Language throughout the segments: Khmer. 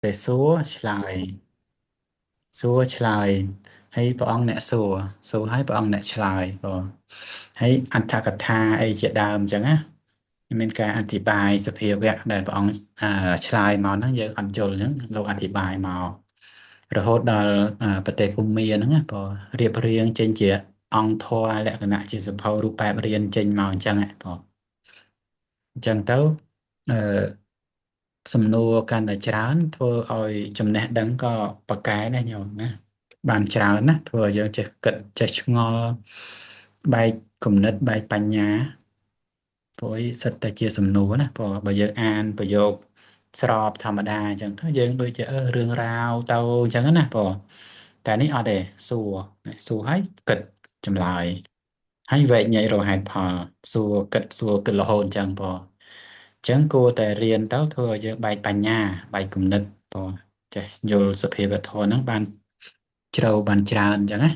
តែសួរឆ្លើយហើយព្រះអង្គអ្នកសួរហើយព្រះអង្គអ្នកឆ្លើយបងហើយអត្ថកថាអីជាដើមអញ្ចឹងណាមានការអធិប្បាយសភាវៈដែលព្រះអង្គឆ្លើយមកហ្នឹងយើងអត់យល់អញ្ចឹងលោកអធិប្បាយមករហូតដល់ប្រទេសភូមាហ្នឹងណាបងរៀបរៀងចេញជាអង្គធម៌លក្ខណៈជាសភៅរូបបែបរៀនចេញមកអញ្ចឹងណាបងអញ្ចឹងទៅអឺសំណួរកាន់តែច្រើនធ្វើឲ្យចំណេះដឹងក៏ប្រកែដែរញោមណាបានច្រើនណាធ្វើឲ្យយើងចេះគិតចេះឆ្ងល់បែកគំនិតបែកបញ្ញាព្រោះសិតតែជាសំណួរណាព្រោះបើយើងអានប្រយោគស្របធម្មតាអញ្ចឹងទៅយើងដូចជារឿងរ៉ាវទៅអញ្ចឹងណាព្រោះតែនេះអត់ទេសួរឲ្យគិតចម្លើយហើយវែកញែករកហេតុផលសួរគិតរហូតអញ្ចឹងព្រោះអញ្ចឹងគួរតែរៀនទៅធ្វើឲ្យយើងបែកបញ្ញាបែកគំនិតព្រោះចេះយល់សភាវធម៌ហ្នឹងបានជ្រៅបានច្រើនអញ្ចឹងណា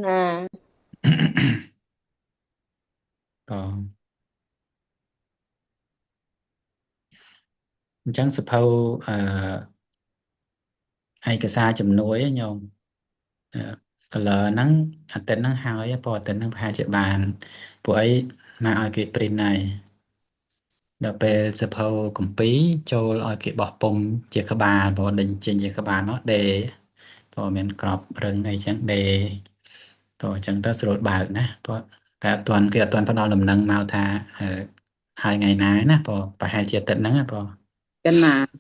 ណា ក៏អញ្ចឹងសភៅអឺឯកសារជំនួយញោមអឺ color ហ្នឹងអាទិត្យហ្នឹងហើយព្រោះអាទិត្យហ្នឹងប្រហែលជាបានពួកអីមកឲ្យគេ print ហើយដល់ពេលសភៅកំពីរចូលឲ្យគេបោះពុម្ពជាក្បាលព្រោះដេញចេញជាក្បាលនោះដេព្រោះមានក្របរឹងអីចឹងដេព្រោះអញ្ចឹងទៅស្រួលបើកណាព្រោះតែអត់ទាន់គេអត់ទាន់ផ្ដល់ដំណឹងមកថាអឺហើយថ្ងៃណាណាព្រោះប្រហែលជាអាទិត្យហ្នឹងណាព្រោះកណាអ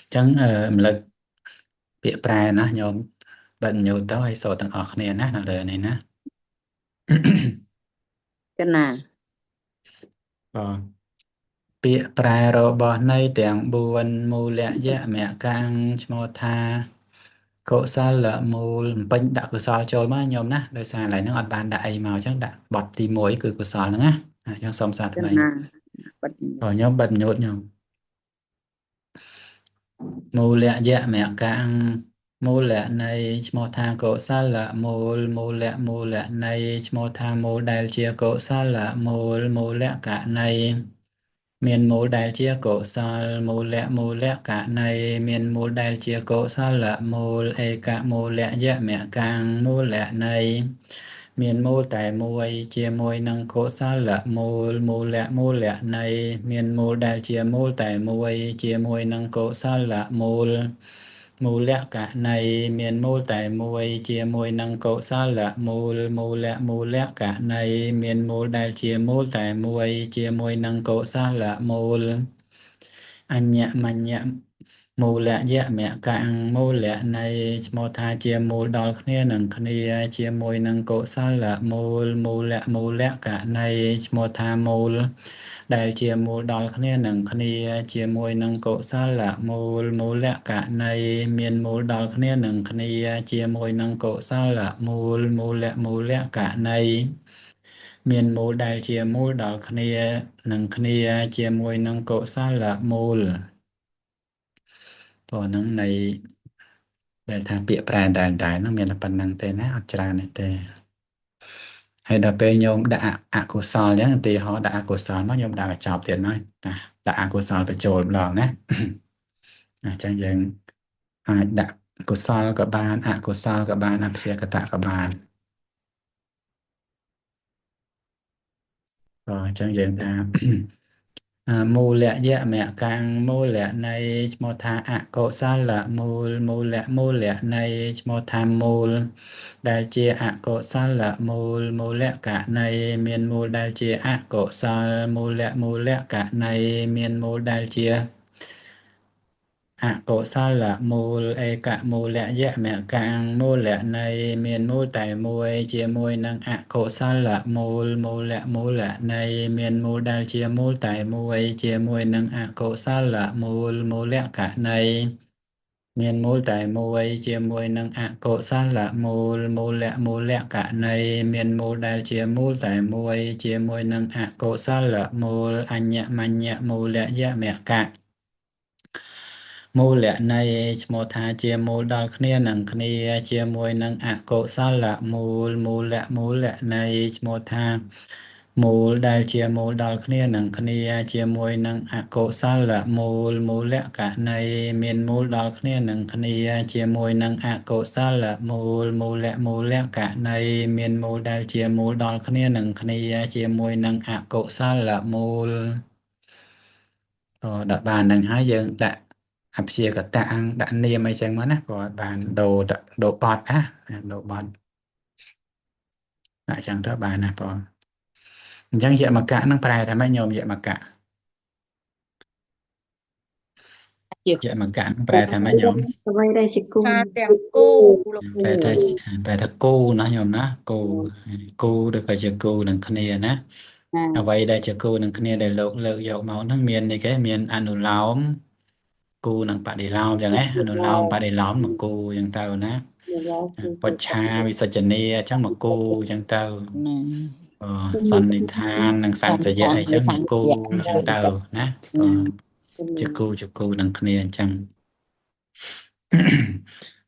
ញ្ចឹងរំលឹកពាក្យប្រែណាញោមបិទញូតទៅឲ្យសូត្រទាំងអស់គ្នាណានៅលើនេះណាកណាបាទពាក្យប្រែរបស់ន័យទាំង4មូលយៈមកាំងឈ្មោះថាកុសលមូលបំពេញដាក់កុសលចូលមកញោមណាដោយសារឡើយហ្នឹងអត់បានដាក់អីមកអញ្ចឹងដាក់បទទី1គឺកុសលហ្នឹងណាអញ្ចឹងសូមសាថ្មីកណាបាត់បងញោមបិទញូតញោមមូលយៈមកាំងមូលនៃឈ្មោះថាកុសលមូលមូលនៃឈ្មោះថាមូលដែលជាកុសលមូលកនៃមានមូលដែលជាកុសលមូលកនៃមានមូលដែលជាកុសលមូលឯកមូលយៈមកាំងមូលនៃមានមូលតែមួយជាមួយនឹងកុសលមូលនៃមានមូលដែលជាមូលតែមួយជាមួយនឹងកុសលមូលកនៃមានមូលតែមួយជាមួយនឹងកុសលមូលកនៃមានមូលដែលជាមូលតែមួយជាមួយនឹងកុសលមូលអញ្ញមញ្ញមូលយៈមកាំងមូលនៃឈ្មោះថាជាមូលដល់គ្នានឹងគ្នាជាមួយនឹងកុសលមូលកនៃឈ្មោះថាមូលដែលជាមូលដល់គ្នានឹងគ្នាជាមួយនឹងកុសលមូលកនៃមានមូលដល់គ្នានឹងគ្នាជាមួយនឹងកុសលមូលកនៃមានមូលដែលជាមូលដល់គ្នានឹងគ្នាជាមួយនឹងកុសលមូលព្រោះហ្នឹងនៃដែលថាពាក្យប្រែដែលហ្នឹងមានតែប៉ុណ្្នឹងទេណាអត់ច្រើនទេ ហើយដល់ពេលញោមដាក់អកុសលអញ្ចឹងឧទាហរណ៍ដាក់អកុសលមកញោមដាក់កញ្ចប់ទៀតមកណាដាក់អកុសលបញ្ចូលម្ដងណាអញ្ចឹងយើងអាចដាក់កុសលក៏បានអកុសលក៏បានអព្យាកតៈក៏បានអញ្ចឹងយើងថាមូលយៈមកាំងមូលនៃឈ្មោះថាអកុសលមូលនៃឈ្មោះថាមូលដែលជាអកុសលមូលកនៃមានមូលដែលជាអកុសលមូលកនៃមានមូលដែលជាអកុសលមូលឯកមូលយៈមកាំងមូលនៃមានមូលតែមួយជាមួយនឹងអកុសលមូលនៃមានមូលដែលជាមូលតែមួយជាមួយនឹងអកុសលមូលកនៃមានមូលតែមួយជាមួយនឹងអកុសលមូលកនៃមានមូលដែលជាមូលតែមួយជាមួយនឹងអកុសលមូលអញ្ញមញ្ញមូលយៈមកៈមូលនៃឈ្មោះថាជាមូលដល់គ្នានឹងគ្នាជាមួយនឹងអកុសលមូលនៃឈ្មោះថា មូលដែលជាមូលដល់គ្នានឹងគ្នាជាមួយនឹងអកុសលមូលមូលកណីមានមូលដល់គ្នានឹងគ្នាជាមួយនឹងអកុសលមូលមូលកណីមានមូលដែលជាមូលដល់គ្នានឹងគ្នាជាមួយនឹងអកុសលមូលដាក់បាននឹងហើយយើងដាក់អព្យាកតៈដាក់នាមអីចឹងមកណាក៏បានដូរបត់ណាដូរបត់ដាក់ចឹងទៅបានណាបងអញ្ចឹងយមកៈនឹងប្រែថាម៉េចញោមយមកៈជាយមកៈនឹងប្រែថាម៉េចញោមអ្វីដែលជាគូ ថាទាំងគូលោក ប្រែថាគូណាញោមណាគូឬក៏ជាគូនឹងគ្នាណាអ្វីដែលជាគូនឹងគ្នាដែលលោកលើកយកមកហ្នឹងមានអីគេមានអនុលោមគូនឹងបដិលោមអញ្ចឹងណាអនុលោមបដិលោមមកគូអញ្ចឹងទៅណាបច្ឆាវិសច្ចនីអញ្ចឹងមកគូអញ្ចឹងទៅសន្និដ្ឋាននិងសង្សយៈអីចឹងមកគូអញ្ចឹងទៅណាជាគូនឹងគ្នាអញ្ចឹង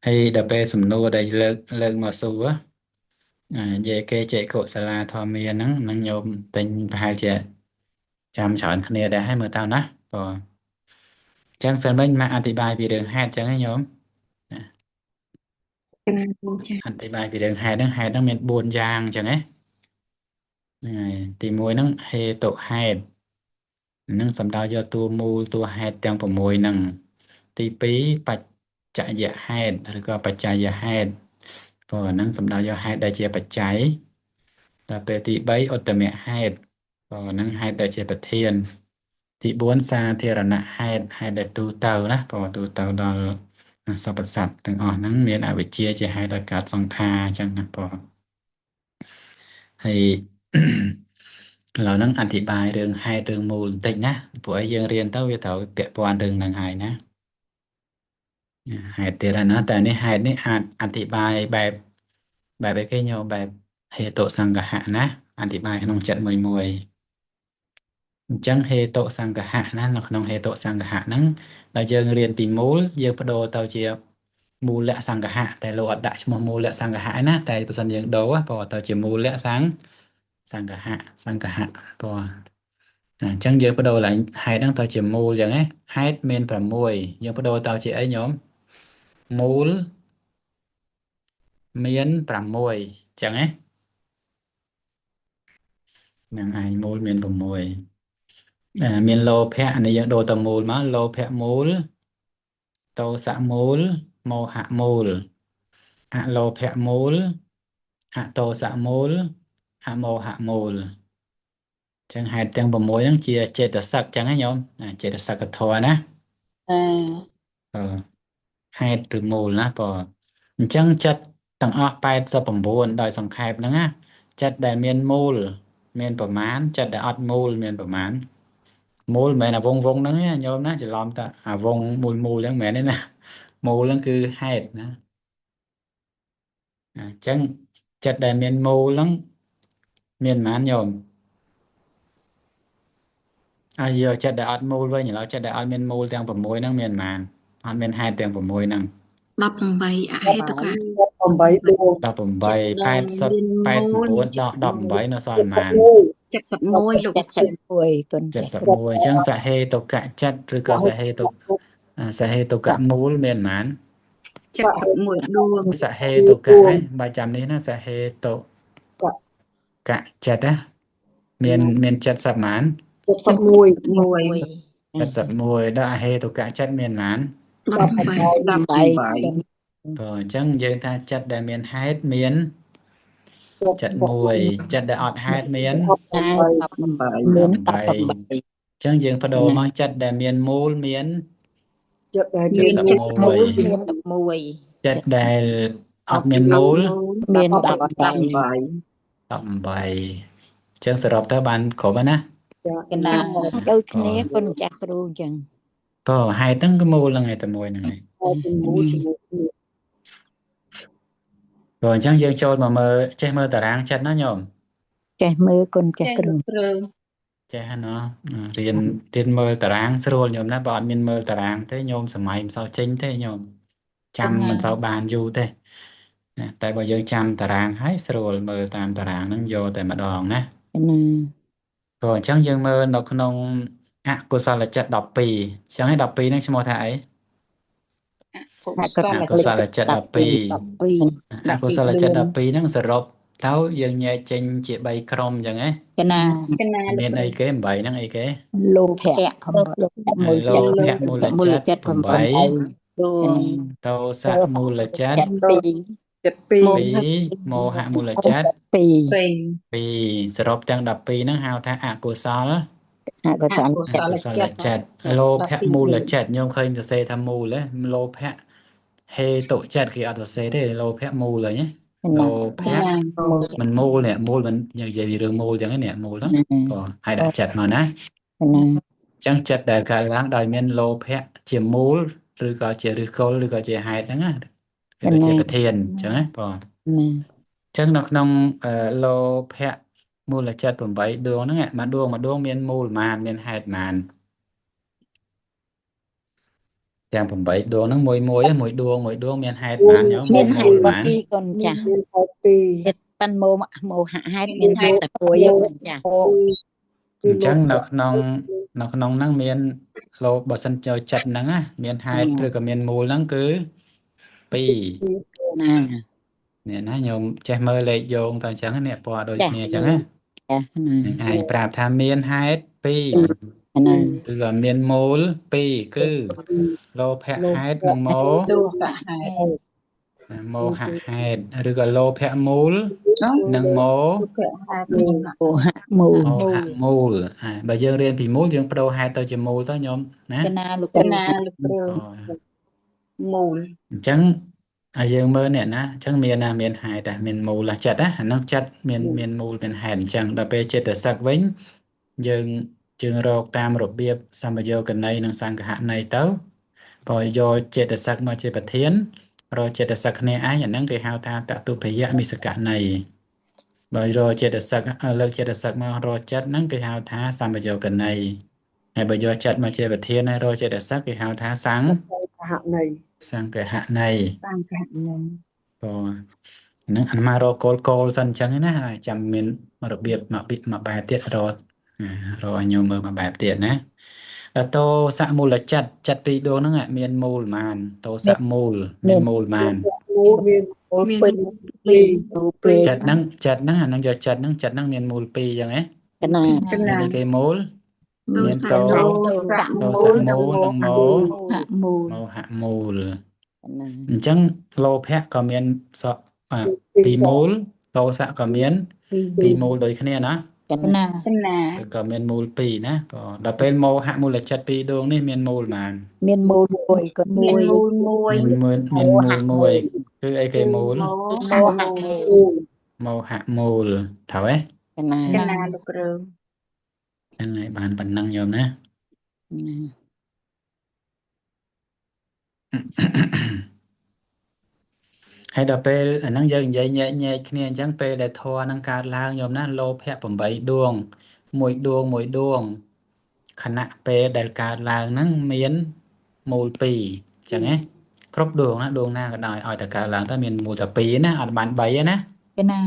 ហើយដល់ពេលសំណួរដែលលើកមកសួរនិយាយគេចេកុសាលាធម្មាហ្នឹងនឹងញោមពេញប្រហែលជាចាំច្រើនគ្នាដែរហើយមើលតើណាបងអញ្ចឹងសិនមិញមកអធិប្បាយពីរឿងហេតុអញ្ចឹងណាញោមអធិប្បាយពីរឿងហេតុហ្នឹងមាន4យ៉ាងអញ្ចឹងណាហ្នឹងហើយទី1ហ្នឹងហេតុហេតុនឹងសំដៅយកតួមូលតួហេតុទាំង6ហ្នឹងទី2បច្ចយហេតុឬក៏បច្ចយហេតុព្រោះហ្នឹងសំដៅយកហេតុដែលជាបច្ច័យដល់ពេលទី3ឧត្តមហេតុព្រោះហ្នឹងហេតុដែលជាប្រធានទី4សាធារណហេតុហេតុដែលទូទៅណាព្រោះទូទៅដល់សពសត្វទាំងអស់ហ្នឹងមានអវិជ្ជាជាហេតុឲ្យកើតសង្ខារអញ្ចឹងណាព្រោះហើយឥឡូវហ្នឹងអធិប្បាយរឿងហេតុរឿងមូលបន្តិចណាព្រោះឲ្យយើងរៀនទៅវាត្រូវពាក់ព័ន្ធរឿងហ្នឹងហើយណាហេតុទៀតហើយណាតែនេះហេតុនេះអាចអធិប្បាយបែបអីគេញោមបែបហេតុសង្កហៈណាអធិប្បាយក្នុងចិត្តមួយអញ្ចឹងហេតុសង្កហៈណានៅក្នុងហេតុសង្កហៈហ្នឹងដល់យើងរៀនពីមូលយើងបដូរទៅជាមូលសង្កហៈតែលោកអត់ដាក់ឈ្មោះមូលសង្កហៈណាតែបើសិនយើងដូរព្រោះទៅជាមូលសង្កហៈព្រោះអញ្ចឹងយើងបដូរឡើងហេតុហ្នឹងទៅជាមូលអញ្ចឹងណាហេតុមាន6យើងបដូរទៅជាអីញោមមូលមាន6អញ្ចឹងណាហ្នឹងឯងមូលមាន6មានលោភៈនេះយើងដូរទៅមូលមកលោភៈមូលតោសៈមូលមោហៈមូលអលោភៈមូលអតោសៈមូលអមោហៈមូលចឹងហេតុទាំង6ហ្នឹងជាចេតសិកចឹងណាញោមចេតសិកធម៌ណាហេតុឬមូលណាបងអញ្ចឹងចិត្តទាំងអស់89ដោយសង្ខេបហ្នឹងណាចិត្តដែលមានមូលមានប្រមាណចិត្តដែលអត់មូលមានប្រមាណមូលមិនមែនអាវងហ្នឹងណាញោមណាច្រឡំតែអាវងមូលហ្នឹងមិនមែនទេណាមូលហ្នឹងគឺហេតុណាអញ្ចឹងចិត្តដែលមានមូលហ្នឹងមានប្រមាណញោមហើយយកចិត្តដែលអត់មូលវិញឥឡូវចិត្តដែលអត់មានមូលទាំង6ហ្នឹងមានប្រមាណអត់មានហេតុទាំង6ហ្នឹង18អហេតុកៈ18ដួង18 80 89ដល់18នៅសល់ប្រមាណ71លោក71គុណ71អញ្ចឹងសហេតុកៈចិត្តឬក៏សហេតុកៈមូលមានប្រមាណ71ដួងសហេតុកៈឯងបើចាំនេះណាសហេតុកៈចិត្តណាមាន70ប្រមាណ71 71ដល់អហេតុកៈចិត្តមានប្រមាណ18អញ្ចឹងយើងថាចិត្តដែលមានហេតុមាន71ចិត្តដែលអត់ហេតុមាន18អញ្ចឹងយើងបដូរមកចិត្តដែលមានមូលមានចិត្តដែលមានមូលមាន11ចិត្តដែលអត់មានមូលមាន18 18អញ្ចឹងសរុបទៅបានគ្រប់ហើយណាកណាដូចគ្នាគុណចាស់គ្រូអញ្ចឹងក៏ហេតុហ្នឹងគឺមូលហ្នឹងឯតែមួយហ្នឹងឯងមូលជាមួយគ្នាក៏អញ្ចឹងយើងចូលមកមើលចេះមើលតារាងចិត្តណាញោមចេះមើលគុណចាស់គ្រូចេះណារៀនទៀតមើលតារាងស្រួលញោមណាបើអត់មានមើលតារាងទេញោមសម័យមិនសូវចេញទេញោមចាំមិនសូវបានយូរទេតែបើយើងចាំតារាងហើយស្រួលមើលតាមតារាងហ្នឹងយកតែម្ដងណា ព្រោះអញ្ចឹងយើងមើលនៅក្នុងអកុសលចិត្ត12អញ្ចឹងឯ12ហ្នឹងឈ្មោះថាអី កុសល អកុសលចិត្ត12អកុសលចិត្ត12ហ្នឹងសរុបទៅយើងញែកចេញជា3ក្រុមអញ្ចឹងណា កណា កណា មានអីគេ8ហ្នឹងអីគេ លោភៈ លោភៈមូលចិត្ត8 តោសៈមូលចិត្ត 2 មោហៈមូលចិត្ត 2 2សរុបទាំង12ហ្នឹងហៅថាអកុសល អកុសល អកុសលចិត្តលោភៈមូលចិត្តញោមឃើញសរសេរថាមូលទេលោភៈហេតុចិត្តគេអត់សរសេរទេលោភៈមូលហ្នឹងលោភៈមិនមូលនេះមូលមិនយើងនិយាយពីរឿងមូលអញ្ចឹងនេះមូលហ្នឹងក៏ឲ្យដាក់ចិត្តមកណាអញ្ចឹងចិត្តដែលកើតឡើងដោយមានលោភៈជាមូលឬក៏ជាឫសគល់ឬក៏ជាហេតុហ្នឹងណាឬក៏ជាប្រធានអញ្ចឹងណាបងអញ្ចឹងនៅក្នុងលោភៈមូលចិត្ត8ដួងហ្នឹងមួយដួងមានមូលប៉ុន្មានមានហេតុប៉ុន្មានទាំង8ដួងហ្នឹងមួយដួងមានហេតុប៉ុន្មានញោមមានមូលប៉ុន្មានក ូនចាស់ចិត្តប៉ាន់មោហៈហេតុមានហេតុតែព្រួយចាស់ អញ្ចឹងនៅក្នុងហ្នឹងមានលោបើសិនចូលចិត្តហ្នឹងណាមានហេតុឬក៏មានមូលហ្នឹងគឺ2ណានេះណាញោមចេះមើលលេខយោងតើអញ្ចឹងនេះពណ៌ដូចគ្នាអញ្ចឹងណានឹងឯងប្រាប់ថាមានហេតុ2ណា ឬក៏មានមូល2គឺលោភៈហេតុនិងមោ លោភៈហេតុ មោហៈហេតុឬក៏លោភៈមូលនិងមោ លោភៈហេតុ មោហៈមូល មោហៈមូលបើយើងរៀនពីមូលយើងបដូរហេតុទៅជាមូលទៅញោមណា កណាលោក កណាលោកគ្រូមូល អញ្ចឹងឲ្យយើងមើលនេះណាអញ្ចឹងមានណាមានហេតុមានមូលចិត្តណាអាហ្នឹងចិត្តមានមូលមានហេតុអញ្ចឹងដល់ពេលចេតសិកវិញយើងរកតាមរបៀបសម្បយោគណីនិងសង្ឃហណីទៅបើយកចេតសិកមកជាប្រធានរកចេតសិកគ្នាឯងអាហ្នឹងគេហៅថាតតុភយមិសកណីបើរកចេតសិកលើកចេតសិកមករកចិត្តហ្នឹងគេហៅថាសម្បយោគណីហើយបើយកចិត្តមកជាប្រធានហើយរកចេតសិកគេហៅថាសង្ឃហណីសង្ឃហណីបងហ្នឹងអាត្មារកគោលសិនអញ្ចឹងណាហើយចាំមានរបៀបមួយបែបទៀតរកឲ្យញោមមើលមួយបែបទៀតណាដល់តោសៈមូលចិត្តពីរដួងហ្នឹងមានមូលប៉ុន្មានតោសៈមូលមានមូលប៉ុន្មាន មាន ចិត្តហ្នឹងអាហ្នឹងយកចិត្តហ្នឹងមានមូល2អញ្ចឹងហ៎ កណា មានគេមូលមានតោ សៈ តោសៈមូលនិងមោ ហៈមូល មោហៈមូល កណា អញ្ចឹងលោភៈក៏មានពីរមូលតោសៈក៏មានពីរមូលដូចគ្នាណា កណា កណា ក៏មានមូល2ណាក៏ដល់ពេលមោហៈមូលចិត្តពីរដួងនេះមានមូលប៉ុន្មាន មានមូល1ក៏ មាន 1 មូលមួយ មានមូលមួយគឺអីគេមូល មោ មោហៈមូល មោហៈមូលត្រូវទេ កណា កណាលោកគ្រូ ហ្នឹងហើយបានប៉ុណ្ណឹងញោមណា ហើយដល់ពេលអាហ្នឹងយើងនិយាយញែកគ្នាអញ្ចឹងពេលដែលធម៌ហ្នឹងកើតឡើងញោមណាលោភៈ8ដួងមួយដួងខណៈពេលដែលកើតឡើងហ្នឹងមានមូល2អញ្ចឹងណាគ្រប់ដួងណាដួងណាក៏ដោយឲ្យតែកើតឡើងទៅមានមូលតែ2ណាអត់បាន3ទេណា កណា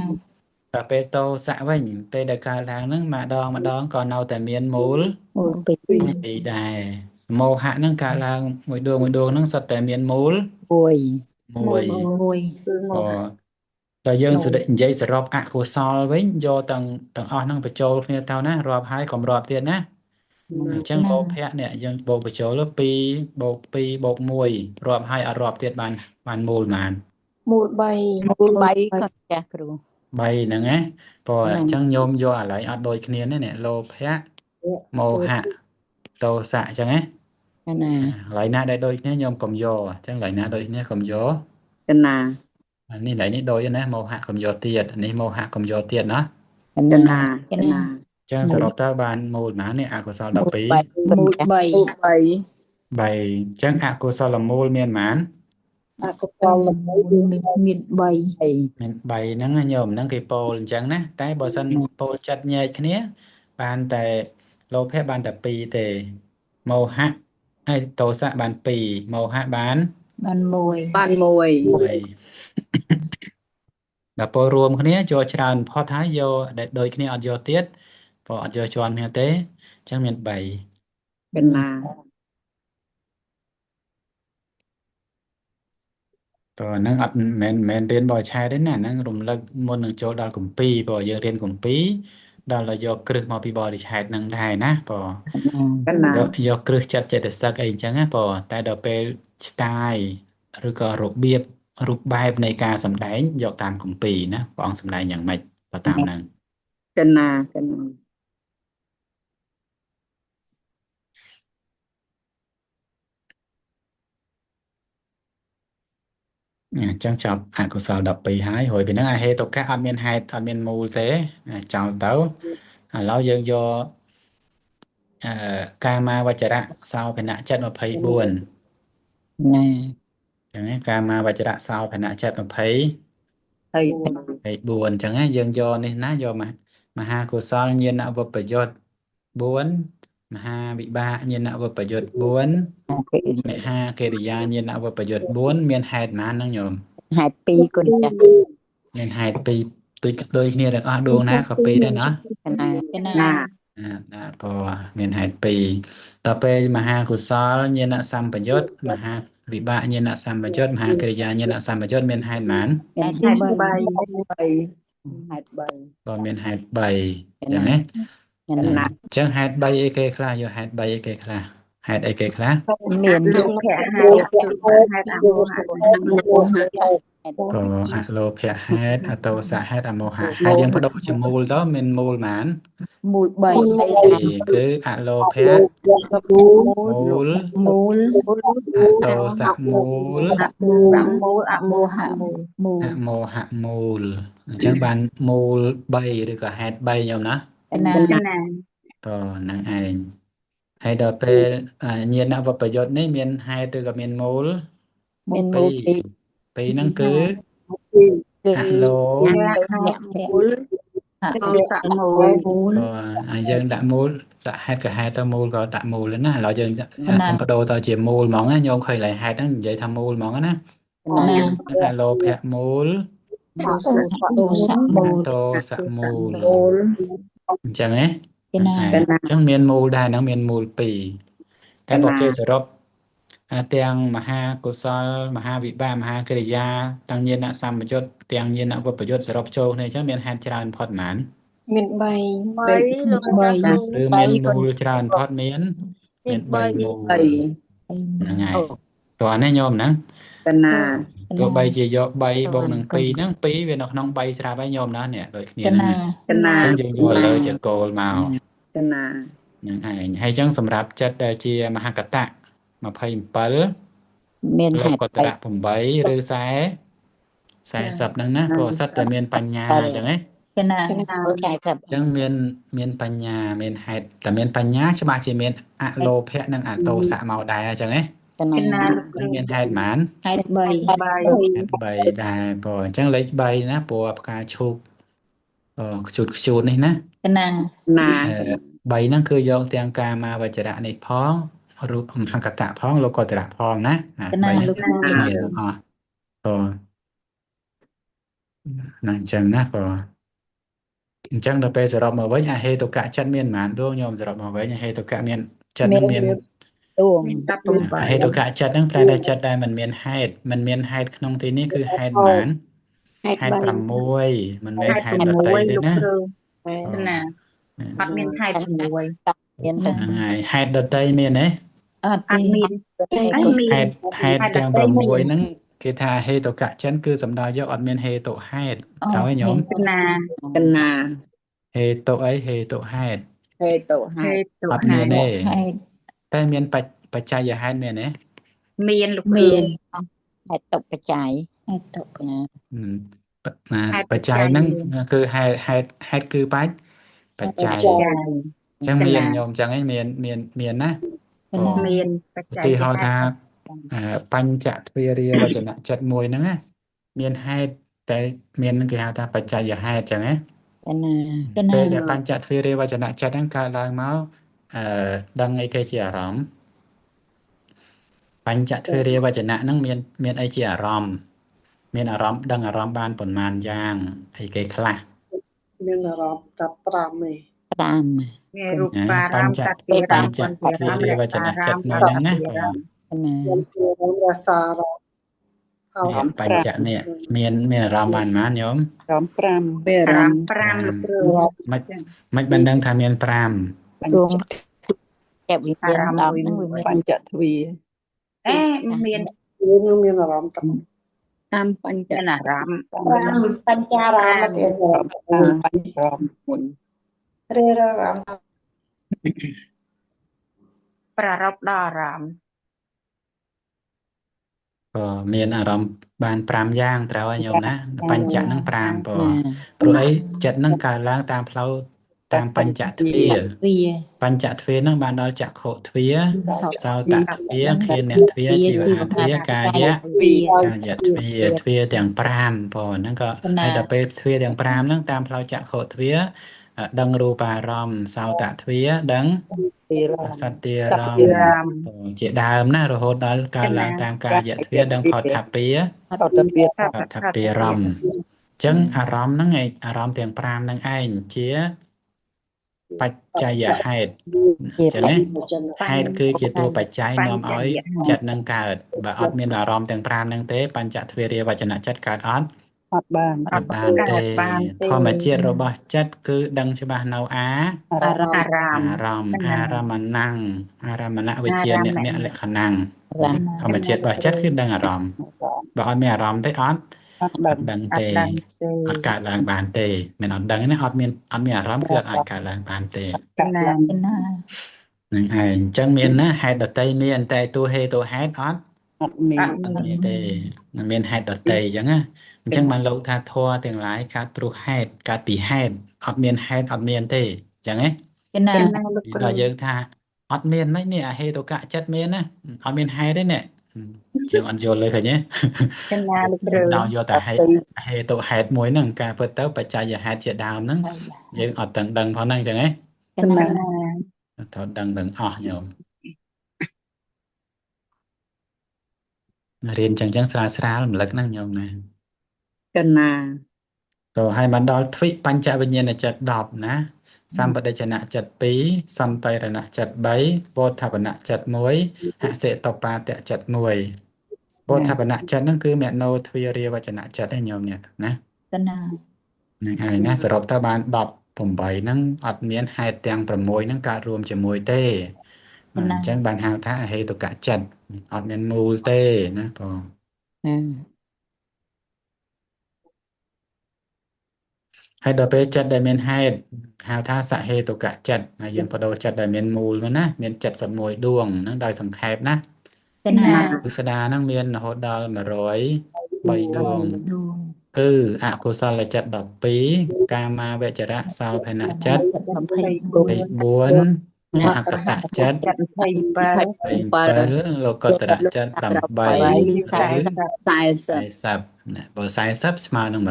ដល់ពេលតោសៈវិញពេលដែលកើតឡើងហ្នឹងម្ដងក៏នៅតែមានមូល មូល2 2ដែរមោហៈហ្នឹងកើតឡើងមួយដួងហ្នឹងសុទ្ធតែមានមូល 1 មួយ គឺមោ តើយើងនិយាយសរុបអកុសលវិញយកទាំងអស់ហ្នឹងបញ្ចូលគ្នាទៅណារាប់ហើយកុំរាប់ទៀតណាអញ្ចឹងលោភៈនេះយើងបូកបញ្ចូល2បូក2បូក1រាប់ហើយអត់រាប់ទៀតបានមូលប៉ុន្មាន មូល3 មូល3ក៏ចាស់គ្រូ 3ហ្នឹងណាព្រោះអញ្ចឹងញោមយកអាឡ័យអត់ដូចគ្នានេះលោភៈមោហៈតោសៈអញ្ចឹងណា កណា កន្លែងណាដែលដូចគ្នាញោមកុំយកអញ្ចឹងកន្លែងណាដូចគ្នាកុំយក កណា នេះកន្លែងនេះដូចណាមោហៈកុំយកទៀតនេះមោហៈកុំយកទៀតណា កណា អញ្ចឹងសរុបទៅបានមូលប៉ុន្មាននេះអកុសល12 មូល3 3អញ្ចឹងអកុសលមូលមានប៉ុន្មាន អកុសលមាន3 មាន3ហ្នឹងណាញោមហ្នឹងគេពោលអញ្ចឹងណាតែបើសិនពោលចិត្តញែកគ្នាបានតែលោភៈបានតែ2ទេមោហៈហើយតោសៈបាន2មោហៈបាន បាន1 3 ដល់ពលរួមគ្នាយកច្រើនផុតហើយយកដែលដូចគ្នាអត់យកទៀតព្រោះអត់យកជាន់គ្នាទេអញ្ចឹងមាន3កណា ព្រោះហ្នឹងអត់មែនរៀនបរិឆេទទេណាហ្នឹងរំលឹកមុននឹងចូលដល់គម្ពីរព្រោះយើងរៀនគម្ពីរដល់តែយកគ្រឹះមកពីបរិឆេទហ្នឹងដែរណាព្រោះ កណា យកគ្រឹះចិត្តចេតសិកអីអញ្ចឹងណាព្រោះតែដល់ពេល style ឬក៏របៀបរូបបែបនៃការសម្ដែងយកតាមគម្ពីរណាព្រះអង្គសម្ដែងយ៉ាងម៉េចក៏តាមហ្នឹង កណាកណា អញ្ចឹងចប់អកុសល12ហើយរួចពីហ្នឹងអហេតុកៈអត់មានហេតុអត់មានមូលទេចោលទៅឥឡូវយើងយកកាមាវចរៈសោភនៈចិត្ត24ណា ចឹងណាកាមាវចរៈសោភនៈចិត្ត20 ហើយ 24អញ្ចឹងណាយើងយកនេះណាយកមហាកុសលញាណវបយុត្ត4មហាវិបាកញាណវបយុត្ត4មហាកិរិយាញាណវបយុត្ត4មានហេតុប៉ុន្មានហ្នឹងញោម ហេតុ2គុណចាស់ មានហេតុ2ដូចគ្នាទាំងអស់ដួងណាក៏2ដែរណា កណាកណា ណាព្រោះមានហេតុ2ដល់ពេលមហាកុសលញាណសម្បយុត្តមហាវិបាកញាណសម្បយុត្តមហាកិរិយាញាណសម្បយុត្តមានហេតុប៉ុន្មាន ហេតុ 3 ហេតុ ក៏មានហេតុ3អញ្ចឹងណា កណា អញ្ចឹងហេតុ3អីគេខ្លះយកហេតុ3អីគេខ្លះហេតុអីគេខ្លះ មាន លោកភៈហេតុហេតុអមោហៈ ក៏អលោភៈហេតុអតោសៈហេតុអមោហៈហេតុយើងបដូរជាមូលទៅមានមូលប៉ុន្មាន មូល3 គឺអលោភៈមូល មូល អតោសៈមូល មូលអមោហៈមូល មូល អមោហៈមូលអញ្ចឹងបានមូល3ឬក៏ហេតុ3ញោមណា កណា កណា តហ្នឹងឯងហើយដល់ពេលញាណវបយុត្តនេះមានហេតុឬក៏មានមូល មានមូល 2ហ្នឹងគឺ គឺ អលោ អ្នកមូល តោសៈមូល យើងដាក់មូលដាក់ហេតុក៏ហេតុទៅមូលក៏ដាក់មូលណាឥឡូវយើងសុំបដូរទៅជាមូលហ្មងណាញោមឃើញឡើយហេតុហ្នឹងនិយាយថាមូលហ្មងណា ណា អលោភៈមូល តោសៈ ទោសៈមូល តោសៈមូល មូល អញ្ចឹងណា កណា អញ្ចឹងមានមូលដែរហ្នឹងមានមូល2តែបើគេសរុបទាំងមហាកុសលមហាវិបាកមហាកិរិយាទាំងញាណសម្បយុត្តទាំងញាណវបយុត្តសរុបចូលគ្នាអញ្ចឹងមានហេតុច្រើនផុតប៉ុន្មាន មាន 3 លោកចាស់ ឬមានមូលច្រើនផុតមាន3មូលហ្នឹងហើយតោះនេះញោមហ្នឹង កណា ទោះបីជាយក3បូកនឹង2ហ្នឹង2វានៅក្នុង3ស្រាប់ហើយញោមណានេះដូចគ្នា ក ហ្នឹង ណា អ កណា ញ្ចឹងយើងយកលើជាគោលមក កណា ហ្នឹងឯងហើយអញ្ចឹងសម្រាប់ចិត្តដែលជាមហកតៈ27 មាន លោ ហេតុ កតរៈ8ឬ40ហ្នឹងណាព្រោះសិតតែមានបញ្ញាអញ្ចឹងណា កណា40 អញ្ចឹងមានបញ្ញាមានហេតុតែមានបញ្ញាច្បាស់ជាមានអលោភៈនិងអតោសៈមកដែរអញ្ចឹងណា កណា កណា មានហេតុប៉ុន្មាន ហេតុ 3 ហេតុ3ដែរព្រោះអញ្ចឹងលេខ3ណាព្រោះផ្កាឈូកខ្ជូតនេះណា កណាណា 3ហ្នឹងគឺយកទាំងកាមាវចរៈនេះផងរូបមហកតៈផងលោកតរៈផងណា កណាលោក 3គ្នាទាំងអស់ហ្នឹងអញ្ចឹងណាអញ្ចឹងដល់ពេលសរុបមកវិញអហេតុកៈចិត្តមានប៉ុន្មានដួងញោមសរុបមកវិញអហេតុកៈមានចិត្តនឹងមាន ដួង អហេតុកៈចិត្តហ្នឹងប្រែតែចិត្តដែលមិនមានហេតុមិនមានហេតុក្នុងទីនេះគឺហេតុប៉ុន្មាន ហេតុ ហេតុ6មិនមែនហេតុដ 6 តីទេ លោក ណា គ្រូកណាអត់មានហេតុ6 មានទៅ ហ្នឹងហើយហេតុដតីមានទេ អត់ អត់មានអីមាន ហេតុទាំង6ហ្នឹងគេថាហេតុកៈចិនគឺសំដៅយកអត់មានហេតុហេតុត្រូវទេញោមក ណា កណា ហេតុអីហេតុហេតុ ហេតុហេ ហេ តុ តុ អត់មានទេ ហេតុ តែមានបច្ច័យហេតុមានទេ មានលោកគ្រូ មានហេតុបច្ច័យហេតុកណា បច្ច័យហ្នឹងគឺហេតុគឺបច្ច័យអញ្ចឹងមានញោមអញ្ចឹងឯងមានណា មានបច្ច័យ ទីហៅថាបញ្ចទ្វារាវចនៈចិត្តមួយហ្នឹងណាមានហេតុតែមានហ្នឹងគេហៅថាបច្ច័យហេតុអញ្ចឹងណា កណា ពេលដែលបញ្ចទ្វារាវចនៈចិត្តហ្នឹងកើតឡើងមកដឹងអីគេជាអារម្មណ៍បញ្ចទ្វារាវចនៈហ្នឹងមានអីជាអារម្មណ៍ មានអារម្មណ៍ដឹងអារម្មណ៍បានប៉ុន្មានយ៉ាងអីគេខ្លះ មានអារម្មណ៍តែ5ទេ 5 មានរូបារ បញ្ ម្មណ៍ ច សត្វរាម បញ្ច ពន្ធារ ទ្វា ម្មណ៍ រា រ វច ក្សា នៈ រា ចិត្ត ម មួយ ស ហ្នឹងណា ត្វរា បង ម ណា ខ្ញុំគួររក្សាអារម្មណ៍ហៅ នេះបញ្ចនេះមានអារម្មណ៍បានប៉ុន្មានញោម រំ5ពេល អា រ រ ំ ម្មណ៍5លោកគ្រូ មិនបានដឹងថាមាន5 ព្រមចាប់វិញ្ញាណ10ហ្នឹងវាមាន បញ្ចទ្វា អេមាន យើងមានអារម្មណ៍តែ តាមបញ្ច មានអារម្មណ៍ 5បញ្ចារម្មណ៍ទៀត បញ្ចរំមុន រៀបអារម្មណ៍ ប្រារព្ធដល់អារម្មណ៍ ក៏មានអារម្មណ៍បាន5យ៉ាងត្រូវហើយញោមណាបញ្ចហ្នឹង5បង ណា ព្រោះអីចិត្តហ្នឹងកើតឡើងតាមផ្លូវតាមបញ្ចទ្វា វា បញ្ចទ្វាហ្នឹងបានដល់ចក្ខុទ្វា សោ សោតទ្វាឃានទ្វាជីវហាទ្វាកាយៈ វា កាយទ្វាទ្វាទាំង5បងហ្នឹងក៏ហើយដល់ពេលទ្វាទាំង5ហ្នឹងតាមផ្លូវចក្ខុទ្វាដឹងរូបារម្មណ៍សោតទ្វាដឹង ពីរ សត្ទារ ពីរាម ម្មណ៍ជាដើមណារហូតដល់កើតឡើងតាមកាយទ្វាដឹងផុតថាពា អត់ទៅពី ផុតថាពារម្មណ៍អញ្ចឹងអារម្មណ៍ហ្នឹងឯងអារម្មណ៍ទាំង5ហ្នឹងឯងជាបច្ច័យហេតុអញ្ចឹងណាហេតុគឺជាតួបច្ច័យនាំឲ្យចិត្តនឹងកើតបើអត់មានអារម្មណ៍ទាំង5ហ្នឹងទេបញ្ចទ្វារាវចនៈចិត្តកើតអត់ អត់បាន អត់បានទេធម្មជាតិរបស់ចិត្តគឺដឹងច្បាស់នៅអា អារម្មណ៍ អារម្មណ៍ អារម្មណ៍អារមណੰអារមណវិជ្ជាអ្នកលក្ខណៈ រំ ធម្មជាតិរបស់ចិត្តគឺដឹងអារម្មណ៍បើអត់មានអារម្មណ៍ទេអត់ អត់ អ ដឹង ត់ដឹង អ ទេ ត់ដឹងទេ អត់កើតឡើងបានទេមិនអត់ដឹងណាអត់មានអារម្មណ៍គឺអត់អាចកើតឡើងបានទេ កាត់ឡើង ណា នឹងឯងអញ្ចឹងមានណាហេតុដតីមានតែតួហេតុហេតុអត់ អត់មាន អត់មានទេមិនមានហេតុដតីអញ្ចឹងណាអញ្ចឹងបានលោកថាធម៌ទាំងឡាយកើតព្រោះហេតុកើតពីហេតុអត់មានហេតុអត់មានទេអញ្ចឹងណា ណា ចំណាលោកគ្រូ ដល់យើងថាអត់មានមិននេះអហេតុកៈចិត្តមានណាអត់មានហេតុទេនេះជាងអត់យល់លើឃើញទេ ចំណាលោកគ្រូ ដល់យកតែហេតុហេតុមួយហ្នឹងការពិតទៅបច្ច័យហេតុជាដើមហ្នឹងយើងអត់ទាំងដឹងផងហ្នឹងអញ្ចឹងហ៎ ណា ត្រូវដឹងទាំងអស់ញោមរៀនអញ្ចឹងស្រាលស្រាលរំលឹកហ្នឹងញោមណា កណា ទៅឲ្យបានដល់ទ្វិបញ្ចវិញ្ញាណចិត្ត10ណាសម្បដិចនៈចិត្ត2សន្តៃរណៈចិត្ត3វោធបនៈចិត្ត1ហសិតបាតៈចិត្ត1វោធបនៈចិត្តហ្នឹងគឺមនោទ្វារាវចនៈចិត្តឯងញោមនេះណា ណា ហ្នឹងហើយណាសរុបទៅបាន18ហ្នឹងអត់មានហេតុទាំង6ហ្នឹងកើតរួមជាមួយទេអញ្ចឹងបានហៅថាអហេតុកៈចិត្តអត់មានមូលទេណាបងហើយដល់ពេលចិត្តដែលមានហេតុហៅថាសហេតុកៈចិត្តហើយយើងបដូរចិត្តដែលមានមូលមកណាមាន71ដួងហ្នឹងដោយសង្ខេបណា ណា ពិស្ដាហ្នឹងមានរហូតដល់103ដួង ដួង គឺអកុសលចិត្ត12កាមាវចរៈសោភនៈចិត្ត 24មហកតៈចិត្ត ចិត្ត27 7លោកកតរៈចិត្ត8 40ណាបើ40ស្មើនឹង103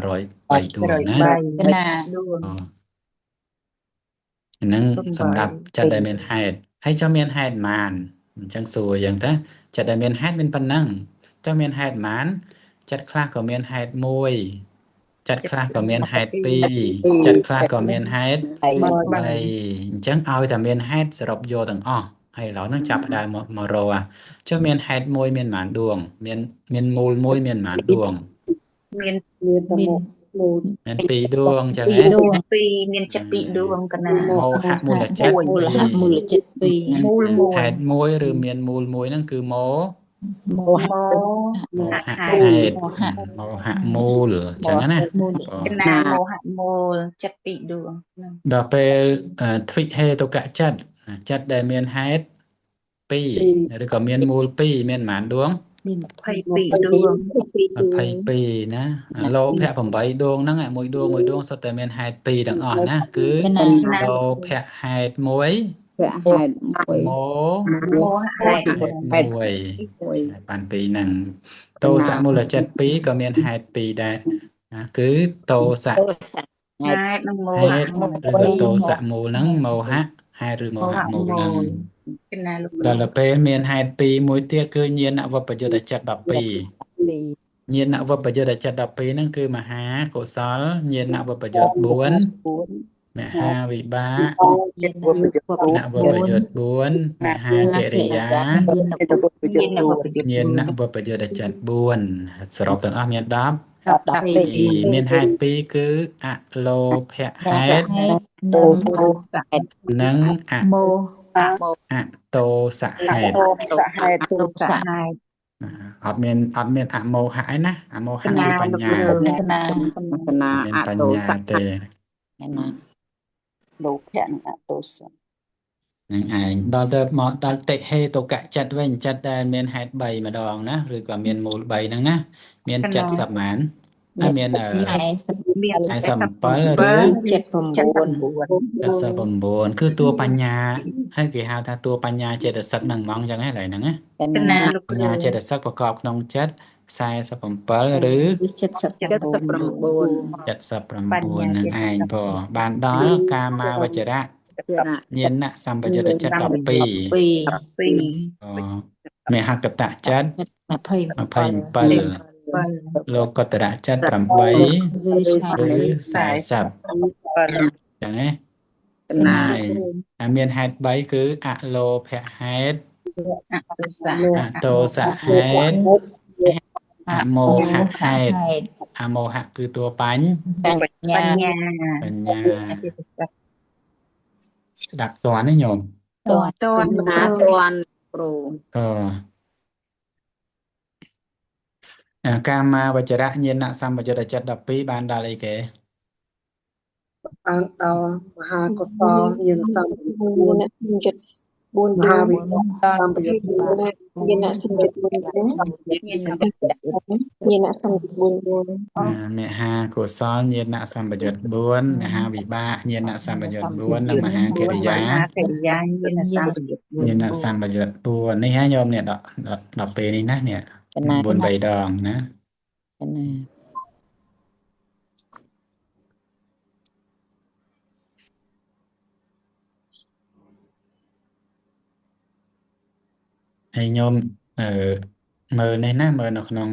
ដួងណា ណា ដួង ហ្នឹងសម្រាប់ចិត្តដែលមានហេតុហើយចាំមានហេតុម៉ានអញ្ចឹងសួរយ៉ាងទៅចិត្តដែលមានហេតុមានប៉ុណ្ណឹងតើមានហេតុម៉ានចិត្តខ្លះក៏មានហេតុ1ចិត្តខ្លះក៏មានហេតុ2ចិត្តខ្លះក៏មានហេតុ3អញ្ចឹងឲ្យតែមានហេតុសរុបយកទាំងអស់ហើយឥឡូវហ្នឹងចាប់ផ្ដើមមករកចុះមានហេតុ1មានប៉ុន្មានដួងមានមូល1មានប៉ុន្មានដួង មាន មានតែមូល មាន2ដួងអញ្ចឹងហ៎ ដួង 2មានចិត្ត2ដួងកណា មោហៈមូលចិត្ត មូលហៈមូលចិត្ត2 មូល ហេតុ1ឬមានមូល1ហ្នឹងគឺមោ មោហៈ មោ ហៈ ហៈ ហេតុមោហៈមូលអញ្ចឹងណា មូល កណាមោហៈមូលចិត្ត2ដួងហ្នឹង ដល់ពេលទ្វិហេតុកៈចិត្តដែលមានហេតុ2ឬក៏មានមូល2មានប៉ុន្មានដួង 22ដួង 22ណាលោភៈ8ដួងហ្នឹងមួយដួងសុទ្ធតែមានហេតុ2ទាំងអស់ណាគឺ ណា លោភៈហេតុ1 វៈហេតុមួយ មោ មោហៈហេតុ ហេតុ1បាន2ហ្នឹងតោសៈមូលចិត្ត2ក៏មានហេតុ2ដែរណាគឺតោសៈ ហេតុនឹងមោ ហេតុឬក៏តោសៈមូលហ្នឹងមោហៈហេតុឬមោហៈមូលហ្នឹង កណាលោក ដល់ទៅពេលមានហេតុ2មួយទៀតគឺញាណវបយុទ្ធចិត្ត12 ពី ញាណវបយុទ្ធចិត្ត12ហ្នឹងគឺមហាកុសលញាណវបយុទ្ធ4មហាវិបាក មានវបយុទ្ធ ណវបយុទ្ធ4មហាកិរិយា មាននៅប្រយុទ្ធ ញាណវបយុទ្ធចិត្ត4សរុបទាំងអស់មាន10 12 មានហេតុ2គឺអលោភៈហេតុ មោហេតុ និងអ មោ អតោសហេតុ សហេតុ ទុសហេតុ អត់មានអមោហៈឯណាអមោហៈគឺបញ្ញា កណា កណា មាន អ ប តោ ញ្ញា សៈ ទេ ណាលោភៈនិងអតោសៈ នឹងឯងដល់ទៅមកដល់តិហេតុកៈចិត្តវិញចិត្តដែលមានហេតុ3ម្ដងណាឬក៏មានមូល3ហ្នឹងណាមានចិត្តសមាន ហើយមាន មាន 47 ឬ 79 79គឺតួបញ្ញាហើយគេហៅថាតួបញ្ញាចេតសិកហ្នឹងហ្មងអញ្ចឹងហ្នឹងហ្នឹងណា កណាលោក បញ្ញាចេតសិកប្រកបក្នុងចិត្ត47ឬ 79 79នឹងឯងព្រោះបានដល់កាមាវចរៈ ចរៈ ញាណសម្បយុទ្ធចិត្ត12 2 មហកតៈចិត្ត 27 លោកតរៈចិត្ត8 ឬ ឬ40ចឹងណា កណា ហើយមានហេតុ3គឺអលោភៈហេតុ អទុសៈ អតោសហេតុអមោហៈហេតុអមោហៈគឺតួបញ្ញ បញ្ញា បញ្ញា ស្ដាប់តន់ទេញោម តន កណាតាន់គ្រូ កាមាវចរៈញាណសម្បយុទ្ធចិត្ត12បានដល់អីគេ បានដល់មហាកុសលញាណសម្បយុទ្ធ4មហាវិបាកសម្បយុទ្ធ4ញាណសម្បយុទ្ធ4ញាណសម្បយុទ្ធ4 មហាកុសលញាណសម្បយុទ្ធ4មហាវិបាកញាណសម្បយុទ្ធ4និងមហាកិរិយា មហាកិរិយាមានសម្បយុទ្ធ ញាណសម្បយុទ្ធ4នេះហើយញោមនេះដល់ពេលនេះណានេះ4 3ដងណា កណា ហើយញោមមើលនេះណាមើលនៅក្នុង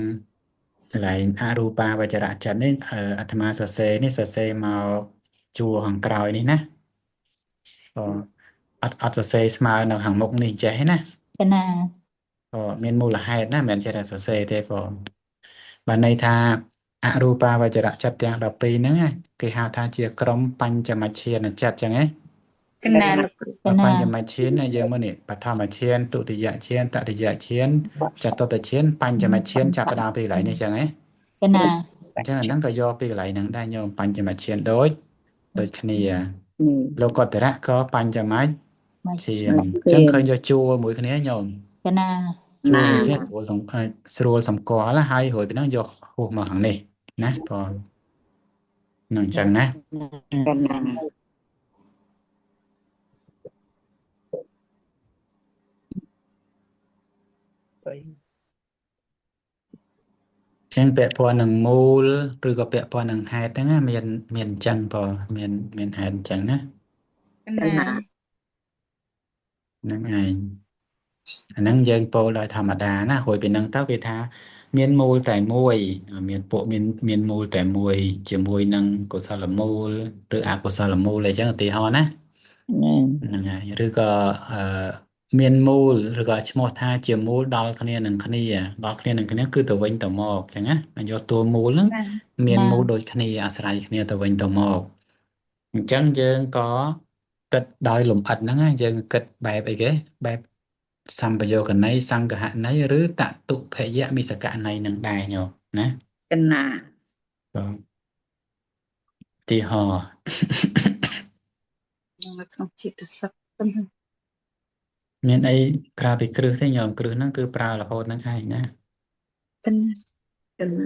កន្លែងអរូបាវចរៈចិត្តនេះអាត្មាសរសេរនេះសរសេរមកជួរខាងក្រោយនេះណាអត់សរសេរស្មើនៅខាងមុខនេះចេះណា កណា មានមូលហេតុណាមិនមែនចេះតែសរសេរទេបងបានន័យថាអរូបាវចរៈចិត្តទាំង12ហ្នឹងគេហៅថាជាក្រុមបញ្ចមច្ឆានចិត្តចឹងណា កណាលោកគ្រូ បញ្ចមច្ឆានយើងមើលនេះបឋមច្ឆានទុតិយច្ឆានតតិយច្ឆានចតុតច្ឆានបញ្ចមច្ឆានចាប់ផ្ដើមពីកន្លែងនេះចឹងណា កណា អញ្ចឹងអាហ្នឹងក៏យកពីកន្លែងហ្នឹងដែរញោមបញ្ចមច្ឆានដូចគ្នាលោកតរៈក៏បញ្ចមច្ឆានអញ្ចឹងឃើញយកជួរមួយគ្នាញោម កណា ជួរមួយគ្នាស្រួលសម្គាល់ហើយរួចពីហ្នឹងយកហួសមកខាងនេះណាបងនឹងអញ្ចឹងណា កណា ចឹងពាក់ព័ន្ធនឹងមូលឬក៏ពាក់ព័ន្ធនឹងហេតុហ្នឹងមានអញ្ចឹងបងមានហេតុអញ្ចឹងណា កណា ហ្នឹងឯងអាហ្នឹងយើងពោលដោយធម្មតាណារួចពីហ្នឹងទៅគេថាមានមូលតែមួយមានពួកមានមូលតែមួយជាមួយនឹងកុសលមូលឬអកុសលមូលអីចឹងឧទាហរណ៍ណាហ្នឹងហើយឬក៏មានមូលឬក៏ឈ្មោះថាជាមូលដល់គ្នានឹងគ្នាគឺទៅវិញទៅមកអញ្ចឹងណាយកតួមូលហ្នឹងមានមូលដូចគ្នាអាស្រ័យគ្នាទៅវិញទៅមកអញ្ចឹងយើងក៏គិតដោយលំអិតហ្នឹងយើងគិតបែបអីគេបែបសម្បយោគណីសង្ឃហណីឬតតុភយមិសកណីនឹងដែរញោមណា កណា បងទីហោ នៅក្នុងចិត្តសឹក មានអីក្រៅពីគ្រឹះទេញោមគ្រឹះហ្នឹងគឺប្រើរហូតហ្នឹងឯងណា កណា កណ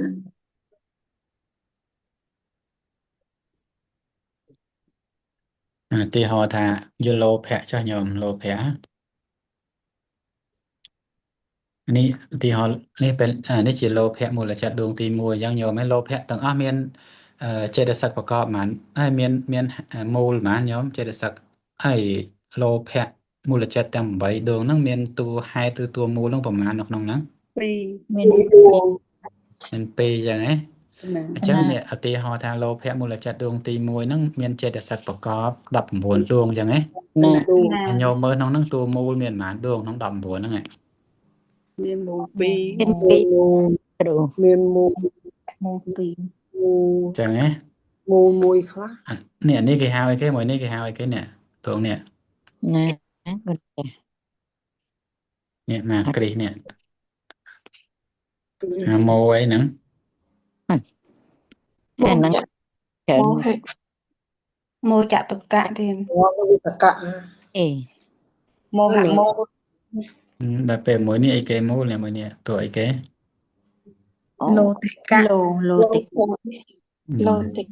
ា ទីហោថាយលោភៈចុះញោមលោភៈនេះទីហោនេះเป็นនេះជាលោភៈមូលចិត្តដួងទី1អញ្ចឹងញោមឯលោភៈទាំងអស់មានចេតសិកប្រកបប៉ុន្មានហើយមានមូលប៉ុន្មានញោមចេតសិកហើយលោភៈមូលចិត្តទាំង8ដួងហ្នឹងមានតួហេតុឬតួមូលហ្នឹងប្រមាណនៅក្នុងហ្នឹង 2 មាន 2 មាន2ចឹងហ៎ កណា អញ្ចឹងនេះឧទាហរណ៍ថាលោភៈមូលចិត្តដួងទី1ហ្នឹងមានចេតសិកប្រកប19ដួងចឹងហ៎ ណា កណា ញោមមើលក្នុងហ្នឹងតួមូលមានប៉ុន្មានដួងក្នុង19ហ្នឹងហ៎ មានមូល មាន មូ ពីរ ល គ្រូ មានមូល មូលពីរ មូល ចឹងហ៎ មូលមួយខ្លះ នេះគេហៅអីគេមួយនេះគេហៅអីគេនេះដួងនេះ ណាគាត់ចា នេះមកគ្រីសនេះ គឺ អាម៉ូអីហ្នឹង អាហ្នឹងច្រើន មូលចតុកៈទៀត វិតកៈ អេ មោហៈមូល ដល់ពេលមួយនេះអីគេមូលនេះមួយនេះតួអីគេ លោតិកៈ លោតិ លោតិក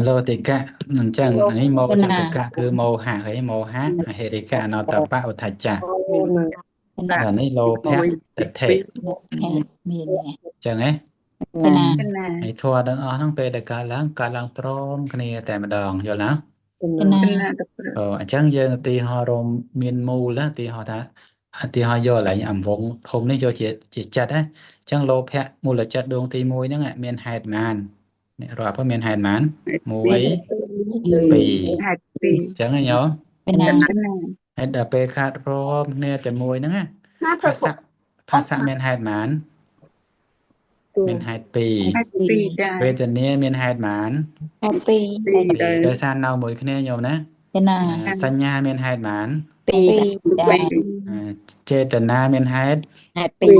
លោតិកៈអញ្ចឹងនេះម៉ូចតុកៈគឺម៉ូហៈហើយម៉ូហៈអហេរិកៈអនតបៈឧទ្ធច្ចៈ អូនឹង ដល់នេះលោភៈទិដ្ឋិ មាន អញ្ចឹងហ៎ ណា កណា ហើយធัวទាំងអស់ហ្នឹងពេលដែលកើតឡើងព្រមគ្នាតែម្ដងយល់ណា ណា កណាតព្រឹ អញ្ចឹងយើងឧទាហរណ៍រមមានមូលណាឧទាហរណ៍ថាឧទាហរណ៍យកកន្លែងអំវងធំនេះយកជាចិត្តណាអញ្ចឹងលោភៈមូលចិត្តដួងទី1ហ្នឹងមានហេតុប៉ុន្មានអ្នករាប់ទៅមានហេតុប៉ុន្មាន1 2 ហេតុពី អញ្ចឹងណាញោម ណា កណា ហើយដល់ពេលកើតព្រមគ្នាតែមួយហ្នឹងណាភាសៈមានហេតុប៉ុន្មានមានហេតុ ហេតុពីចា 2វេទនាមានហេតុប៉ុន្មាន ហេតុពីរ ពីដែរ ដោយសារនៅមួយគ្នាញោមណា ណា សញ្ញាមានហេតុប៉ុន្មាន ពីរ ពី ចេតនាមានហេតុ ហេតុពីរ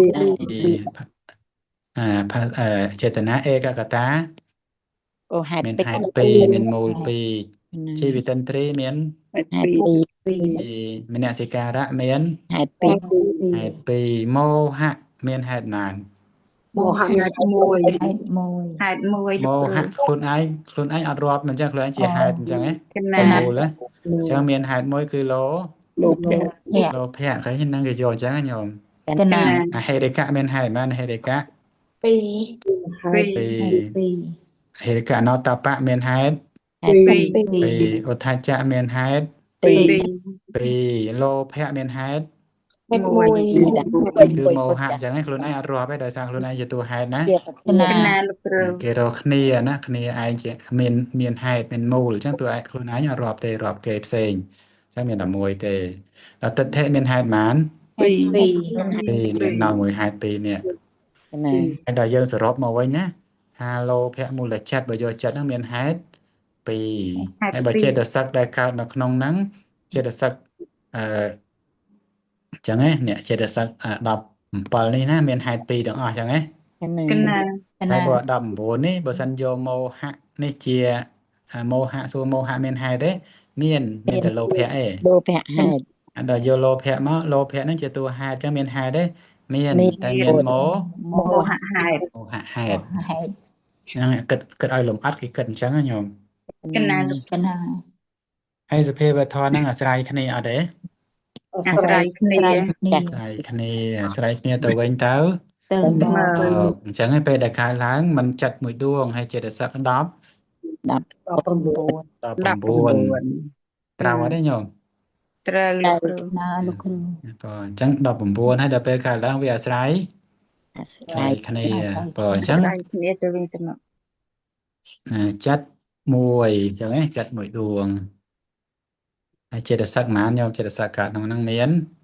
ចេតនាឯកកតា អូហេតុ មាន ពីរ ហេតុ2មានមូល2ជីវិតិន្ទ្រីមាន ហេតុ ហេតុ ពី ពីរ មនសិការៈមាន ហេតុពីរ ហេតុ2មោហៈមានហេតុប៉ុន្មាន មោហៈ ហេតុមួយ ហេតុមួយ ហេតុមួយ មោហៈខ្លួនឯងអត់រាប់មិនចឹងខ្លួនឯងជាហេតុអញ្ចឹងហ៎ ក ជា ណា មូលណាអញ្ចឹងមានហេតុមួយគឺលោ លោភៈ លោភៈឃើញហ្នឹងគេយកអញ្ចឹងណាញោម កណា អហេរិកៈមានហេតុប៉ុន្មានអហេរិកៈ ពីរ ហេតុ ពី ពីរ អហេរិកៈអនតបៈមានហេតុ ហេតុ ពី ពីរ ឧទ្ធច្ចៈមានហេតុ ពីរ លោភៈមានហេតុ ហេតុមួយ គឺមោហៈអញ្ចឹងឯងខ្លួនឯងអត់រាប់ទេដោយសារខ្លួនឯងជាតួហេតុណា ជា ក ណា ណាលោកគ្រូ គេរកគ្នាណាគ្នាឯងជាមានហេតុមានមូលអញ្ចឹងតួឯងខ្លួនឯងអត់រាប់ទេរាប់គេផ្សេងអញ្ចឹងមានតែមួយទេដល់ទិដ្ឋិមានហេតុប៉ុន្មាន ហេតុពីរ មាននៅមួយហេតុ2នេះ ណា ហើយដល់យើងសរុបមកវិញណាហាលោភៈមូលចិត្តបើយកចិត្តហ្នឹងមានហេតុ2ហើយបើចេតសិកដែលកើតនៅក្នុងហ្នឹងចេតសិកអឺអញ្ចឹងណាអ្នកចេតសិក17នេះណាមានហេតុ2ទាំងអស់អញ្ចឹងណា កណា ហើយបើ19នេះបើសិនយកមោហៈនេះជាមោហៈសួរមោហៈមានហេតុទេមានតែលោភៈឯង លោភៈហេតុ ដល់យកលោភៈមកលោភៈហ្នឹងជាតួហេតុអញ្ចឹងមានហេតុទេមានតែមានមោ មោហៈហេតុ មោហៈហេតុ ហេតុ ហ្នឹងគិតឲ្យលំអិតគេគិតអញ្ចឹងណាញោមក ណាលោក កណា ហើយសភាវធម៌ហ្នឹងអាស្រ័យគ្នាអត់ទេ អាស្រ័យគ្នា ត្រៃគ្នា អាស្រ័យគ្នាទៅវិញទៅ ទៅមក អញ្ចឹងឯងពេលដែលកើតឡើងมันចិត្តមួយដួងហើយចេតសិក10 19 ត្រូវអត់ទេញោម ត្រូវលោកគ្រូ ណាលោកគ្រូ បើអញ្ចឹង19ហើយដល់ពេលកើតឡើងវាអាស្រ័យ អាស្រ ស្រ័ ័យ យគ្នាបើអញ្ចឹង អាស្រ័យគ្នាទៅវិញទៅមក ចិត្តមួយអញ្ចឹងឯងចិត្តមួយដួងហើយចេតសិកប៉ុន្មានញោមចេតសិកកើតក្នុងហ្នឹងមាន 19 9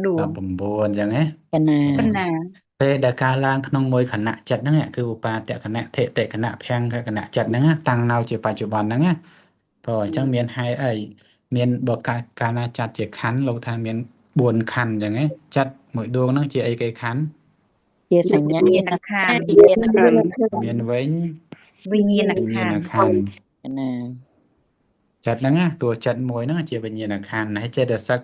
ដួង 19អញ្ចឹងណា កណា កណា ពេលដែលកើតឡើងក្នុងមួយខណៈចិត្តហ្នឹងគឺឧបាទគណៈធិតិគណៈភង្គគណៈចិត្តហ្នឹងតាំងនៅជាបច្ចុប្បន្នហ្នឹងណាព្រោះអញ្ចឹងមានហេតុអីមានបើកាលណាចាត់ជាខណ្ឌលោកថាមាន4ខណ្ឌអញ្ចឹងណាចិត្តមួយដួងហ្នឹងជាអីគេខណ្ឌ ជាសញ្ញា វិញ្ញាណខណ្ឌ មានវិញ វិញ្ញាណ វិ ខ ញ្ញាណ ណ្ឌ ខណ្ឌ កណា ចិត្តហ្នឹងណាតួចិត្តមួយហ្នឹងជាវិញ្ញាណខណ្ឌហើយចេតសិក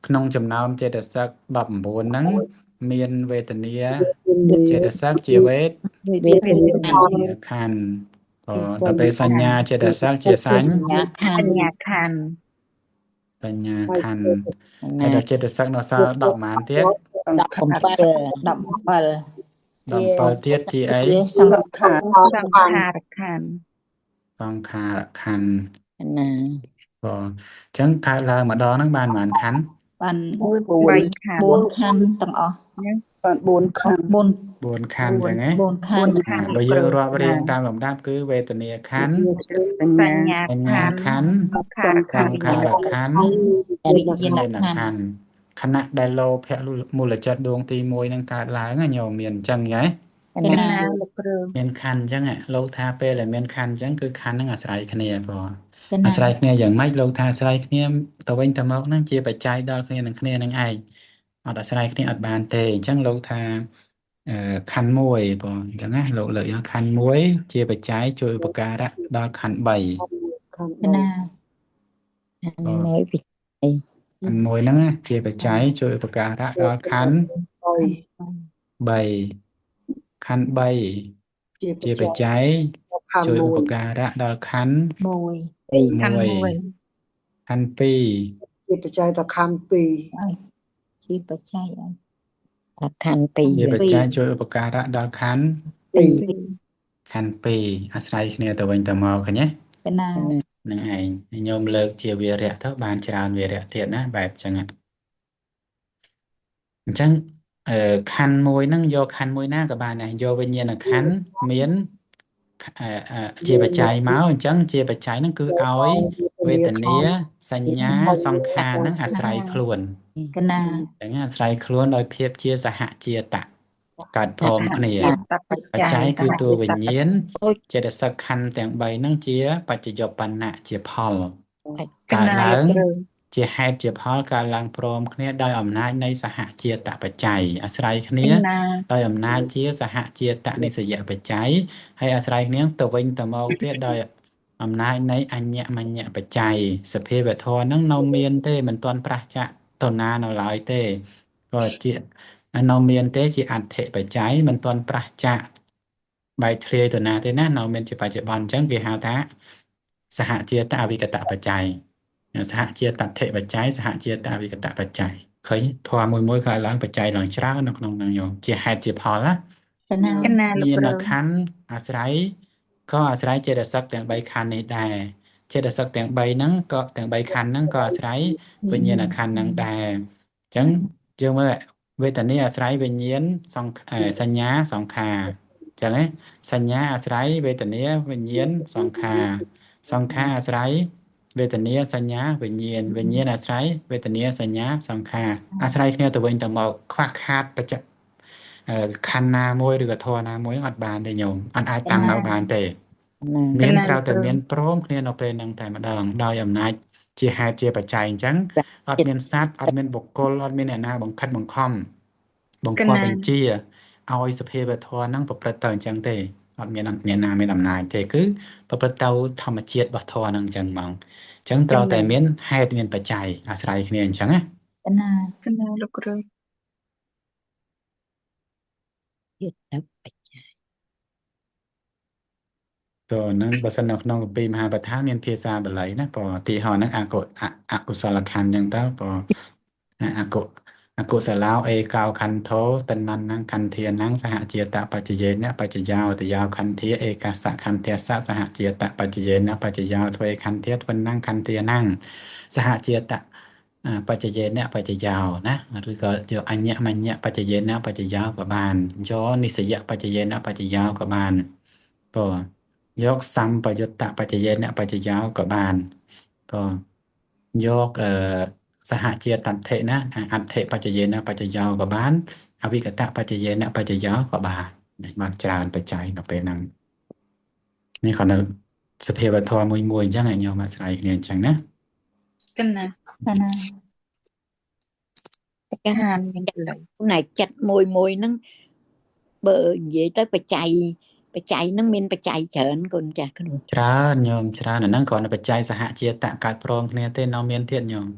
ក្នុងចំណោមចេតសិក19ហ្នឹងមានវេទនាចេតសិកជាវេទ វេទ ខណ្ឌដល់ពេលសញ្ញាចេតសិកជាសញ្ញ ញ្ញាខា ប ង ញ្ញាខណ្ឌ បញ្ញាខណ្ឌ ណា ហើយដល់ចេតសិកនៅសល់10ប៉ុន្មានទៀត 17 ទៀតជាអី សង្ខារ សង្ខារខណ្ឌ សង្ខារខណ្ឌ ណា អញ្ចឹងកើតឡើងម្ដងហ្នឹងបានប៉ុន្មានខណ្ឌ បាន 3 ខណ្ឌ 4 ខណ្ឌទាំងអស់ បាន4ខណ្ឌ 4 ខណ្ឌចឹងហ៎ 4 ខណ្ឌ 4 ខណ្ឌ បើ លោក យើង គ្រូ រាប់រៀងតាមលំដាប់គឺវេទនាខណ្ឌ សញ្ញា សញ្ញា សញ្ញា ខ ខណ្ឌ ណ្ឌខារ ស ខណ្ឌ ង្ខារខណ្ឌ វិញ្ញាណ មាន ខណ្ឌ ខណ្ឌខណៈដែលលោភៈមូលចិត្តដួងទី1នឹងកើតឡើងណាញោមមានអញ្ចឹងហ៎ ក ក ណា ណាលោកគ្រូ មានខណ្ឌអញ្ចឹងលោកថាពេលដែលមានខណ្ឌអញ្ចឹងគឺខណ្ឌហ្នឹងអាស្រ័យគ្នាបង ក អា ណា ស្រ័យគ្នាយ៉ាងម៉េចលោកថាអាស្រ័យគ្នាទៅវិញទៅមកហ្នឹងជាបច្ច័យដល់គ្នានឹងគ្នានឹងឯងអត់អាស្រ័យគ្នាអត់បានទេអញ្ចឹងលោកថាខណ្ឌ1បងអញ្ចឹងណាលោកលើកយកខណ្ឌ1ជាបច្ច័យជួយឧបការៈដល់ខណ្ឌ3 ខណ្ឌ កណា មួយពី ខណ្ឌ1ហ្នឹងណាជាបច្ច័យជួយឧបការៈដល់ខណ្ឌ 3 ខណ្ឌ3 ជាបច្ច័យ ខណ្ឌ ជួយឧប 1 ការៈដល់ខណ្ឌ 1 ខណ្ឌ 1 ខណ្ឌ 2 ជាបច្ច័យដល់ខណ្ឌ 2 ជាបច្ច័យដល់ខណ្ឌ ជាប 2 ច្ច័យជួយឧបការៈដល់ខណ្ឌ 2 ខណ្ឌ 2 អាស្រ័យគ្នាទៅវិញទៅមកឃើញទេ កណា ហ្នឹងឯងញោមលើកជាវារៈទៅបានច្រើនវារៈទៀតណាបែបចឹងអញ្ចឹងខណ្ឌ1ហ្នឹងយកខណ្ឌ1ណាក៏បានដែរយកវិញ្ញាណខណ្ឌមានជាបច្ច័យមកអញ្ចឹងជាបច្ច័យហ្នឹងគឺឲ្យវេទនាសញ្ញាសង្ខារហ្នឹងអាស្រ័យខ្លួនក ណា អញ្ចឹងអាស្រ័យខ្លួនដោយភាពជាសហជាតៈកើតព្រមគ្នា តប បច្ច័យគឺតួវិញ្ញាណចេតសិកខណ្ឌទាំង3ហ្នឹងជាបច្ចយបណ្ណៈជាផល ក កើត ណា ឡា លោក ង គ្រូ ជាហេតុជាផលកើតឡើងព្រមគ្នាដោយអំណាចនៃសហជាតបច្ច័យអាស្រ័យគ្នា កណា ដោយអំណាចជាសហជាតនិសយបច្ច័យហើយអាស្រ័យគ្នាទៅវិញទៅមកទៀតដោយអំណាចនៃអញ្ញមញ្ញបច្ច័យសភាវធម៌ហ្នឹងនៅមានទេមិនទាន់ប្រះចាកទៅណានៅឡើយទេក៏ជានៅមានទេជាអត្ថិបច្ច័យមិនទាន់ប្រះចាកបែកធ្លាយទៅណាទេណានៅមានជាបច្ចុប្បន្នអញ្ចឹងគេហៅថាសហជាតអវិកតបច្ច័យ សហជាតដ្ឋិបច្ច័យសហជាតវិកតបច្ច័យឃើញធម៌មួយកើតឡើងបច្ច័យឡើងច្រើននៅក្នុងហ្នឹងយោជាហេតុជាផលណា កណា កណាលោក មាន គ្រូ ខណ្ឌអាស្រ័យក៏អាស្រ័យចេតសិកទាំង3ខណ្ឌនេះដែរចេតសិកទាំង3ហ្នឹងក៏ទាំង3ខណ្ឌហ្នឹងក៏អាស្រ័យវិញ្ញាណខណ្ឌហ្នឹងដែរអញ្ចឹងយើងមើលវេទនាអាស្រ័យវិញ្ញាណសញ្ញាសង្ខារអញ្ចឹងណាសញ្ញាអាស្រ័យវេទនាវិញ្ញាណសង្ខារសង្ខារអាស្រ័យវេទនាសញ្ញាវិញ្ញាណវិញ្ញាណអាស្រ័យវេទនាសញ្ញាសង្ខារអាស្រ័យគ្នាទៅវិញទៅមកខ្វះខាតបច្ចៈខណ្ឌណាមួយឬក៏ធម៌ណាមួយហ្នឹងអត់បានទេញោមអត់អាចតាំងនៅបានទេមានត្រូវតែមានព្រមគ្នានៅពេលហ្នឹងតែម្ដងដោយអំណាចជាហេតុជាបច្ច័យអញ្ចឹងអត់មានសត្វអត់មានបុគ្គលអត់មានអ្នកណាបង្ខិតបង្ខំបង្គាប់បញ្ជាឲ្យសភាវធម៌ហ្នឹងប្រព្រឹត្តទៅអញ្ចឹងទេអត់មានអ្នកណាមានអំណាចទេគឺប្រព្រឹត្តទៅធម្មជាតិរបស់ធម៌ហ្នឹងអញ្ចឹងហ្មងអញ្ចឹងត្រូវតែមានហេតុមានបច្ច័យអាស្រ័យគ្នាអញ្ចឹងណា កណា កណាលោកគ្រូ ក៏ហ្នឹងបើសិននៅក្នុងគម្ពីរមហាបដ្ឋានមានភាសាបាលីណាព្រោះឧទាហរណ៍ហ្នឹងអកុសលខណ្ឌអញ្ចឹងទៅព្រោះអកុសលោអេកោខន្ធោតណ្ណੰខន្ធានសហជាតបច្ចយេនបច្ចយោតយោខន្ធាឯកសខន្ធាសសហជាតបច្ចយេនបច្ចយោទ្វេខន្ធាទ្វណ្ណខន្ធានសហជាតបច្ចយេនបច្ចយោណាឬក៏យកអញ្ញមញ្ញបច្ចយេនបច្ចយោក៏បានយកនិស្សយបច្ចយេនបច្ចយោក៏បានព្រោះយកសម្បយុត្តបច្ចយេនបច្ចយោក៏បានក៏យកសហជាតដ្ឋិណាអដ្ឋិបច្ចយេនបច្ចយោក៏បានអវិកតបច្ចយេនបច្ចយោក៏បានច្រើនបច្ច័យនៅពេលហ្នឹងនេះគាត់នៅសភាវធម៌មួយអញ្ចឹងឲ្យញោមអាស្រ័យគ្នាអញ្ចឹងណា កណា កណា ខានមានផ្លូវ ណែចិត្តមួយហ្នឹងបើនិយាយទៅបច្ច័យហ្នឹងមានបច្ច័យច្រើនគុណចាស់គ្រូ ច្រើនញោមច្រើនអាហ្នឹងគ្រាន់តែបច្ច័យសហជាតកើតព្រមគ្នាទេនៅមានទៀតញោម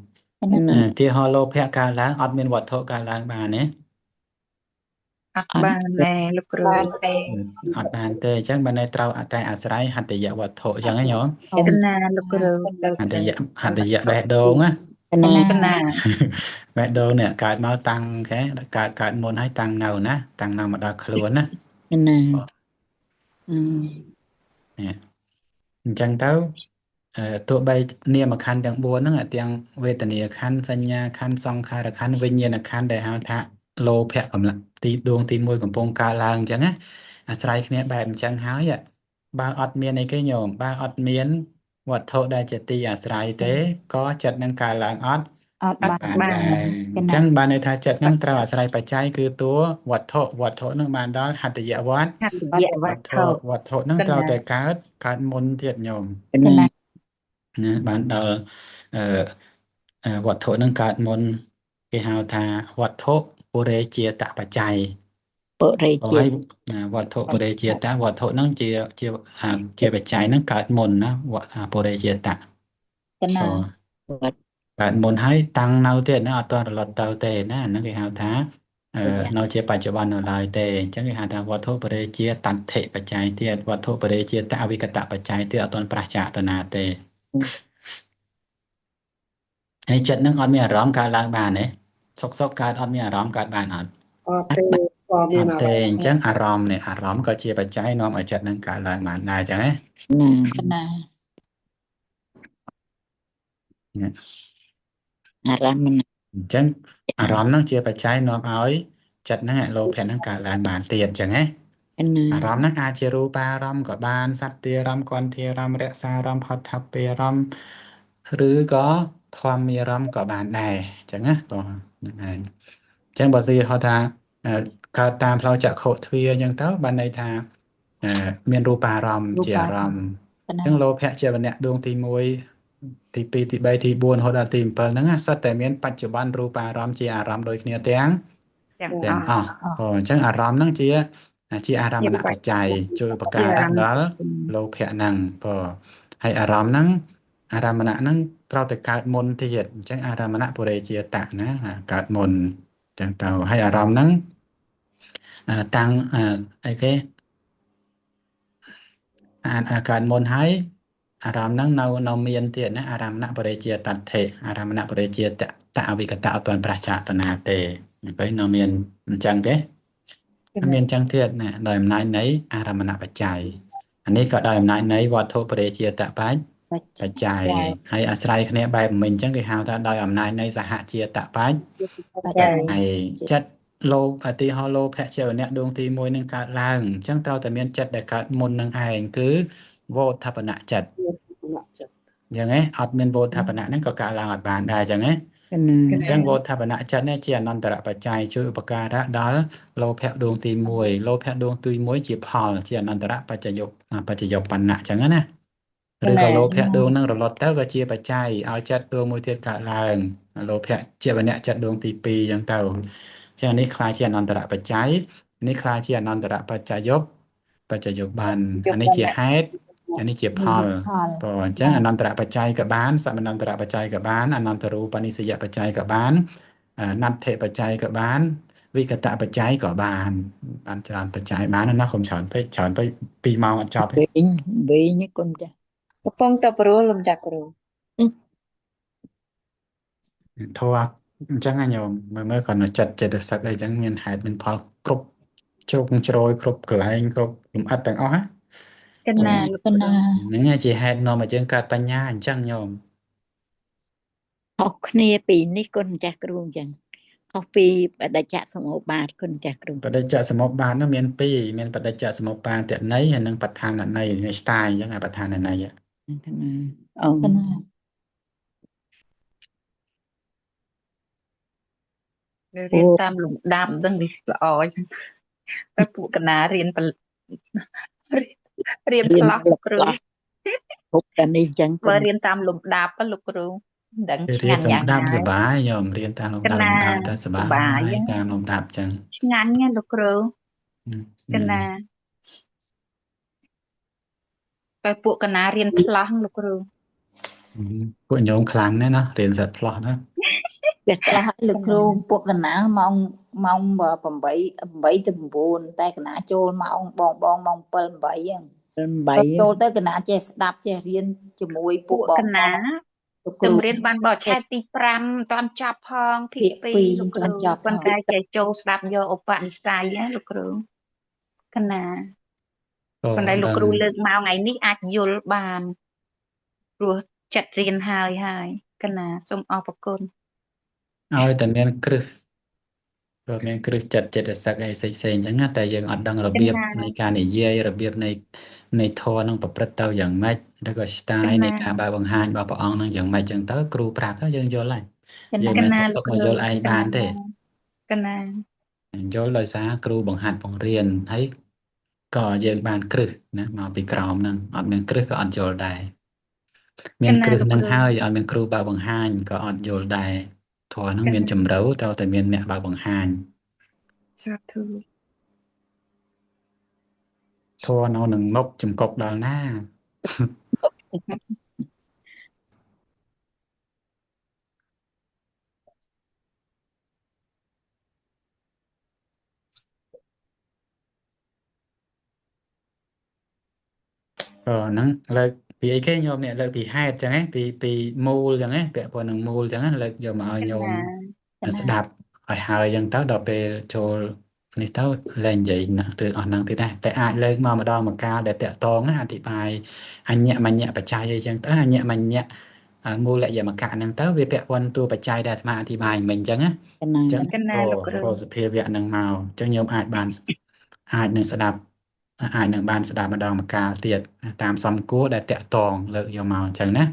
ណា ទីហោលោភៈកើតឡើងអត់មានវត្ថុកើតឡើងបានទេ អត់បានណែលោកគ្រូ អត់បានទេអញ្ចឹងបើនៅត្រូវតែអាស្រ័យហត្ថយវត្ថុអញ្ចឹងណាញោមក ណាលោកគ្រូ ហត្ថយបេះដូងណា កណា កណា បេះដូងនេះកើតមកតាំងគេកើតមុនហើយតាំងនៅណាតាំងនៅមកដល់ខ្លួនណា កណា នេះអញ្ចឹងទៅ ទោះបីនាមខណ្ឌទាំង4ហ្នឹងទាំងវេទនាខណ្ឌសញ្ញាខណ្ឌសង្ខារខណ្ឌវិញ្ញាណខណ្ឌដែលហៅថាលោភៈកម្លាំងទីដួងទី1កំពុងកើតឡើងអញ្ចឹងណាអាស្រ័យគ្នាបែបអញ្ចឹងហើយបើអត់មានអីគេញោមបើអត់មានវត្ថុដែលជាទីអាស្រ័យទេក៏ចិត្តនឹងកើតឡើងអត់បានដែរអញ្ចឹងបានន័យថាចិត្តនឹងត្រូវអាស្រ័យបច្ច័យគឺតួវត្ថុនឹងបានដល់ហត្ថយវត្ត ហត្ថយវត្ថុ វត្ថុនឹងត្រូវតែកើតមុនទៀតញោមណាបានដល់វត្ថុនឹងកើតមុនគេហៅថាវត្ថុពុរេជាតបច្ច័យ ปุเร ហើយ จิ វត្ថុពុរេជាតវត្ថុនឹងជាបច្ច័យនឹងកើតមុនណាពុរេជាត កើតមុនហើយតាំងនៅទៀតណាអត់ទាន់រលត់ទៅទេណាហ្នឹងគេហៅថានៅជាបច្ចុប្បន្ននៅឡើយទេអញ្ចឹងគេហៅថាវត្ថុបរិជាតន្ធិបច្ច័យទៀតវត្ថុបរិជាតអវិកតបច្ច័យទៀតអត់ទាន់ប្រះចាកទៅណាទេហើយចិត្តនឹងអត់មានអារម្មណ៍កើតឡើងបានទេសុកកើតអត់មានអារម្មណ៍កើតបានអត់ អត់ទេក៏មានអារ ទេ ម្មណ៍ អញ្ចឹងអារម្មណ៍នេះអារម្មណ៍ក៏ជាបច្ច័យនាំឲ្យចិត្តនឹងកើតឡើងបានដែរអញ្ចឹងណា ណា ណា អារម្មណ៍ អញ្ចឹងអារម្មណ៍ហ្នឹងជាបច្ច័យនាំឲ្យចិត្តហ្នឹងលោភៈហ្នឹងកើតឡើងបានទៀតអញ្ចឹងណា ណា អារម្មណ៍ហ្នឹងអាចជារូបារម្មណ៍ក៏បានសត្យារម្មណ៍គន្ធារម្មណ៍រក្សារម្មណ៍ផតថពារម្មណ៍ឬក៏ធម្មារម្មណ៍ក៏បានដែរអញ្ចឹងណាបងហ្នឹងហើយអញ្ចឹងបើសិនហៅថាកើតតាមផ្លូវចក្ខុទ្វារអញ្ចឹងទៅបានន័យថាមានរូបារម្មណ៍ជាអារម្មណ៍អញ្ចឹងលោភៈជាវណ្ណៈដួងទី1ទី2ទី3ទី4រហូតដល់ទី7ហ្នឹងសុទ្ធតែមានបច្ចុប្បន្នរូបារម្មណ៍ជាអារម្មណ៍ដូចគ្នាទាំងអស់អញ្ចឹងអារម្មណ៍ហ្នឹងជាអារម្មណបច្ច័យជួយឧបការៈដល់លោភៈហ្នឹងហើយអារម្មណ៍ហ្នឹងអារម្មណហ្នឹងត្រូវតែកើតមុនទៀតអញ្ចឹងអារម្មណពុរេជាតៈណាកើតមុនអញ្ចឹងទៅហើយអារម្មណ៍ហ្នឹងតាំងអីគេកើតមុនហើយអារម្មណ៍ហ្នឹងនៅមានទៀតណាអារម្មណបរិជាតដ្ឋិអារម្មណបរិជាតអវិកតអត់ទាន់ប្រះចាកតណាទេពេលនៅមានអញ្ចឹងទេមានអញ្ចឹងទៀតណាដោយអំណាចនៃអារម្មណបច្ច័យអានេះក៏ដោយអំណាចនៃវត្ថុបរិជាតបច្ច័យហើយអាស្រ័យគ្នាបែបមិញអញ្ចឹងគេហៅថាដោយអំណាចនៃសហជាតបច្ច័យហើយចិត្តលោភឧទាហរណ៍លោភៈជាវណៈដួងទី1នឹងកើតឡើងអញ្ចឹងត្រូវតែមានចិត្តដែលកើតមុននឹងឯងគឺវោធបនៈចិត្តអញ្ចឹងអត់មានវោធបនៈហ្នឹងក៏កើតឡើងអត់បានដែរអញ្ចឹងអញ្ចឹងវោធបនៈចិត្តនេះជាអនន្តរបច្ច័យជួយឧបការៈដល់លោភៈដួងទី1លោភៈដួងទី1ជាផលជាអនន្តរបច្ចយុបណ្ណៈអញ្ចឹងណាឬក៏លោភៈដួងហ្នឹងរលត់ទៅក៏ជាបច្ច័យឲ្យចិត្តដួងមួយទៀតកើតឡើងលោភៈជាវណៈចិត្តដួងទី2អញ្ចឹងទៅចឹងនេះខ្លាចជាអនន្តរបច្ច័យនេះខ្លាចជាអនន្តរបច្ចយុបានអានេះជាហេតុអានេះជាផលអញ្ចឹងអនន្តរបច្ច័យក៏បានសមនន្តរបច្ច័យក៏បានអនន្តរូបនិស្សយបច្ច័យក៏បានណដ្ឋិបច្ច័យក៏បានវិកតបច្ច័យក៏បានច្រើនបច្ច័យបានណាកុំច្រើនពេក2ម៉ោងអត់ចប់ទេវិញគុណចា កំពុងតែព្រោះលំដាប់គ្រូ ធោះអញ្ចឹងញោមមើលគាត់នៅចិត្តចេតសិកអីចឹងមានហេតុមានផលគ្រប់ជ្រុងជ្រោយគ្រប់កន្លែងគ្រប់លំអិតទាំងអស់ណា កណាហ្នឹងជាហេតុនាំឲ្យយើងកើតបញ្ញាអញ្ចឹងញោម ខុសគ្នាពីនេះគុណចាស់គ្រូអញ្ចឹងខុសពីបដិច្ចសមុបាទគុណចាស់គ្រូបដិច្ចសមុបាទនោះមាន2មានបដិច្ចសមុបាទតន័យហើយនិងបឋានន័យនៃស្ទាយអញ្ចឹងបឋានន័យអូរៀនតាមលំដាប់ហ្នឹងវាល្អចឹងតែពួកកណារៀនផ្លាស់គ្រូពុកតែនេះចឹងបើរៀនតាមលំដាប់លោកគ្រូដឹងឆ្ងាញ់យ៉ាងណាសបាយញោមរៀនតាមលំដាប់តែសបាយតាមលំដាប់ចឹងឆ្ងាញ់ណាលោកគ្រូកណាតែពួកកណារៀនផ្លាស់លោកគ្រូពួកញោមខ្លាំងណាស់ណារៀនសិតផ្លាស់ណាវាខ្លះលោកគ្រូពួកកណាម៉ោង8ទៅ9តែកណាចូលម៉ោងបងម៉ោង7 8ហ្នឹងចូលទៅកណាចេះស្ដាប់ចេះរៀនជាមួយពួកកណាជំរៀនបានបោះឆែកទី5មិនតាន់ចាប់ផងភាគ2លោកគ្រូប៉ុន្តែចេះចូលស្ដាប់យកឧបនិស្ស័យណាលោកគ្រូកណាប៉ុន្តែលោកគ្រូលើកមកថ្ងៃនេះអាចយល់បាន ព្រោះចិត្តរៀនហើយកណាសូមអរគុណ ឲ្យតែមានគ្រឹះព្រោះមានគ្រឹះចិត្តចិត្តសឹកអីផ្សេងៗអញ្ចឹងណាតែយើងអត់ដឹងរបៀបនៃការនិយាយរបៀបនៃធម៌នឹងប្រព្រឹត្តទៅយ៉ាងម៉េចឬក៏ style នៃការបើកបង្ហាញរបស់ព្រះអង្គនឹងយ៉ាងម៉េចអញ្ចឹងទៅគ្រូប្រាប់ទៅយើងយល់ហើយយើងមិនសុកមកយល់ឯងបានទេ កណា យល់ដោយសារគ្រូបង្ហាត់បង្រៀនហើយក៏យើងបានគ្រឹះណាមកពីក្រោមហ្នឹងអត់មានគ្រឹះក៏អត់យល់ដែរមានគ្រឹះហ្នឹងហើយអត់មានគ្រូបើកបង្ហាញក៏អត់យល់ដែរធម៌ហ្នឹងមានជំរឿត្រូវតែមានអ្នកបើកបង្ហាញ សាធុ ធម៌នៅនឹងមុខចំកុកដល់ណាហ្នឹងលើកពីអីគេញោមនេះលើកពីហេតុអញ្ចឹងណាពីមូលអញ្ចឹងណាពាក់ព័ន្ធនឹងមូលអញ្ចឹងណាលើកយកមកឲ្យញោមស្ដាប់ឲ្យហើយអញ្ចឹងទៅដល់ពេលចូលនេះទៅលែងនិយាយណារឿងអស់ហ្នឹងទៀតណាតែអាចលើកមកម្ដងម្កាលដែលតាក់តងណាអធិប្បាយអញ្ញមញ្ញបច្ច័យអីចឹងទៅអញ្ញមញ្ញមូលយមកៈហ្នឹងទៅវាពាក់ព័ន្ធតួបច្ច័យដែលអាត្មាអធិប្បាយមិញអញ្ចឹងណាអញ្ចឹងរកសភាវៈហ្នឹងមកអញ្ចឹងញោមអាចនឹងស្ដាប់អាចនឹងបានស្ដាប់ម្ដងម្កាលទៀតតាមសំគួរដែលតាក់តងលើកយកមកអញ្ចឹងណា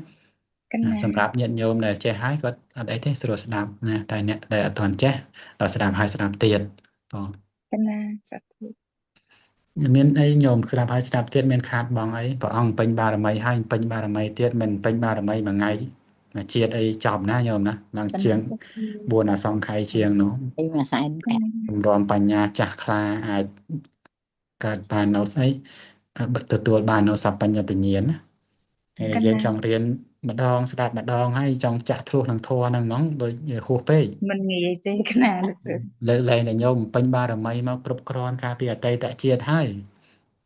សម្រាប់ញាតិញោមដែលចេះហើយគាត់អត់អីទេស្រួលស្ដាប់ណាតែអ្នកដែលអត់ទាន់ចេះដល់ស្ដាប់ហើយស្ដាប់ទៀតបង កណាសាធុ មានអីញោមស្ដាប់ហើយស្ដាប់ទៀតមានខាតបងអីព្រះអង្គពេញបារមីហើយពេញបារមីទៀតមិនពេញបារមីមួយថ្ងៃជាតិអីចប់ណាញោមណាឡើងជាង4អសង្ខ័យជាងនោះអីមួយសែនកាត់ រំបញ្ញាចាស់ខ្លាអាចកើតបាននៅស្អីទទួលបាននៅសបញ្ញត្តិញ្ញាណណាហើយយើងចង់រៀនម្ដងស្ដាប់ម្ដងហើយចង់ចាក់ធ្លុះនឹងធម៌ហ្នឹងហ្មងដូចហួសពេក មិនងាយទេកណាលោកគ្រូ លើកលែងតែញោមពេញបារមីមកគ្រប់គ្រាន់កាលពីអតីតជាតិហើយ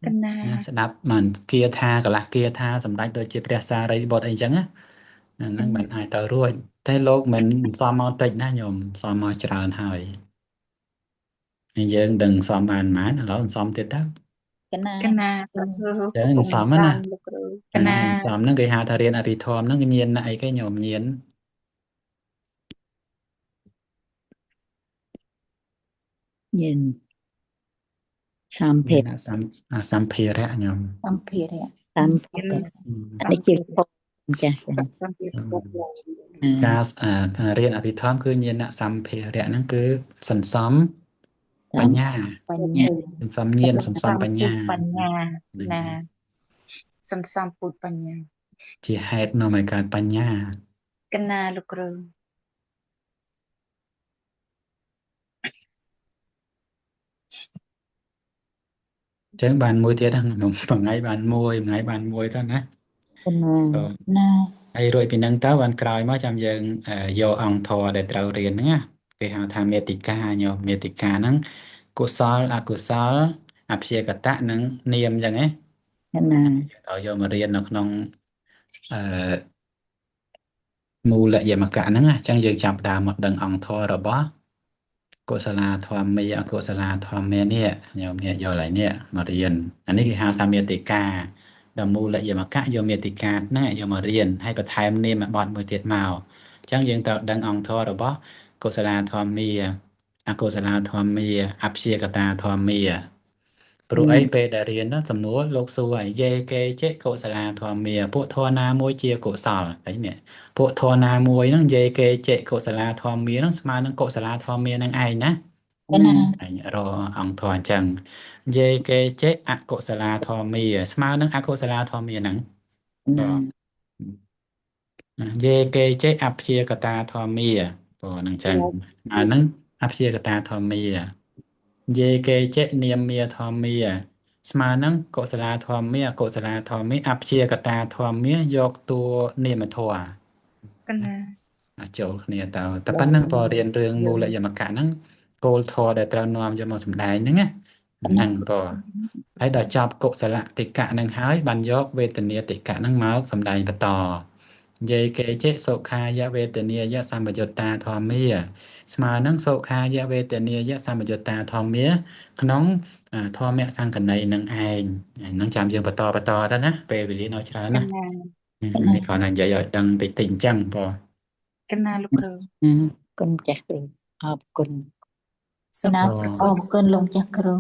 ក ណា ស្ដាប់មិនគាថាកន្លះគាថាសម្ដេចដូចជាព្រះសារីបុត្រអីចឹងណាហ្នឹងមិនអាចទៅរួចតែលោកមិនសមមកតិចណាញោមសមមកច្រើនហើយយើងដឹងសមបានប៉ុន្មានឥឡូវសមទៀតទៅ កណា កណាសាធុ ចឹងសមណា លោកគ្រូកណា សមហ្នឹងគេហៅថារៀនអរិធមហ្នឹងញៀនណាអីគេញោមញៀន nhìn សម្ភារៈ សម្ភារៈញោម សម្ភារៈអានេះជាពុកចាស់ សំភារៈ ការរៀនអភិធម្មគឺញាណសម្ភារៈហ្នឹងគឺសន្សំបញ្ញា បញ្ញា សន្សំញាណសន្សំបញ្ញា បញ្ញាណាសន្សំពុទ្ធបញ្ញា ជាហេតុនាំឲ្យកើតបញ្ញា កណាលោកគ្រូ ចឹងបានមួយទៀតហ្នឹងខ្ញុំមួយថ្ងៃបានមួយទៅណា កណាណា ហើយរួចពីហ្នឹងទៅបានក្រោយមកចាំយើងយកអង្គធម៌ដែលត្រូវរៀនហ្នឹងណាគេហៅថាមេតិកាញោមមេតិកាហ្នឹងកុសលអកុសលអព្យាកតៈនិងនាមចឹងណា កណា ត្រូវយកមករៀននៅក្នុងមូលយមកៈហ្នឹងអញ្ចឹងយើងចាប់ដើមមកដឹងអង្គធម៌របស់កុសលាធម៌មេអកុសលាធម៌មេនេះញោមនេះយកឡើងនេះមករៀនអានេះគេហៅថាមេតិកាដល់មូលយមកៈយកមេតិកាហ្នឹងយកមករៀនហើយបន្ថែមនាមបទមួយទៀតមកអញ្ចឹងយើងត្រូវដឹងអង្គធម៌របស់កុសលាធម៌មេអកុសលាធម៌មេអព្យាកតាធម៌មេព្រោះអីពេលដែលរៀននោះសំណួរលោកសួរឲ្យយេកេចេកុសលាធម៌មេពួកធម៌ណាមួយជាកុសលអីនេះពួកធម៌ណាមួយហ្នឹងយេកេចេកុសលាធម៌មេហ្នឹងស្មើនឹងកុសលាធម៌មេហ្នឹងឯងណា កណា អញរអង្គធម៌អញ្ចឹងយេកេចេអកុសលាធម៌មេស្មើនឹងអកុសលាធម៌មេហ្នឹង ណា យេកេចេអព្យាកតាធម្មាព្រោះហ្នឹងចឹងអាហ្នឹងអព្យាកតាធម្មាយេកេចេនាមាធម្មាស្មើនឹងកុសលាធម្មាអកុសលាធម្មាអព្យាកតាធម្មាយកតួនាមធម៌ កណា ចូលគ្នាទៅតែប៉ុណ្្នឹងបើរៀនរឿងមូលយមកៈហ្នឹងគោលធម៌ដែលត្រូវនាំយកមកសម្ដែងហ្នឹងណាហ្នឹងបើហើយដល់ចប់កុសលតិកៈហ្នឹងហើយបានយកវេទនាតិកៈហ្នឹងមកសម្ដែងបន្តយេកេចេសុខាយវេទនាយសម្បយុត្តាធម្មាស្មើនឹងសុខាយវេទនាយសម្បយុត្តាធម្មាក្នុងធម្មសង្កណីនឹងឯងហ្នឹងចាំយើងបន្តទៅណាពេលវេលានៅច្រើន ក ណា ណា នេះគ្រាន់តែនិយាយឲ្យដឹងតិចតិចអញ្ចឹងបង កណាលោកគ្រូ គុណចាស់គ្រូអរគុណ សុខ អរគុណលោកចាស់គ្រូ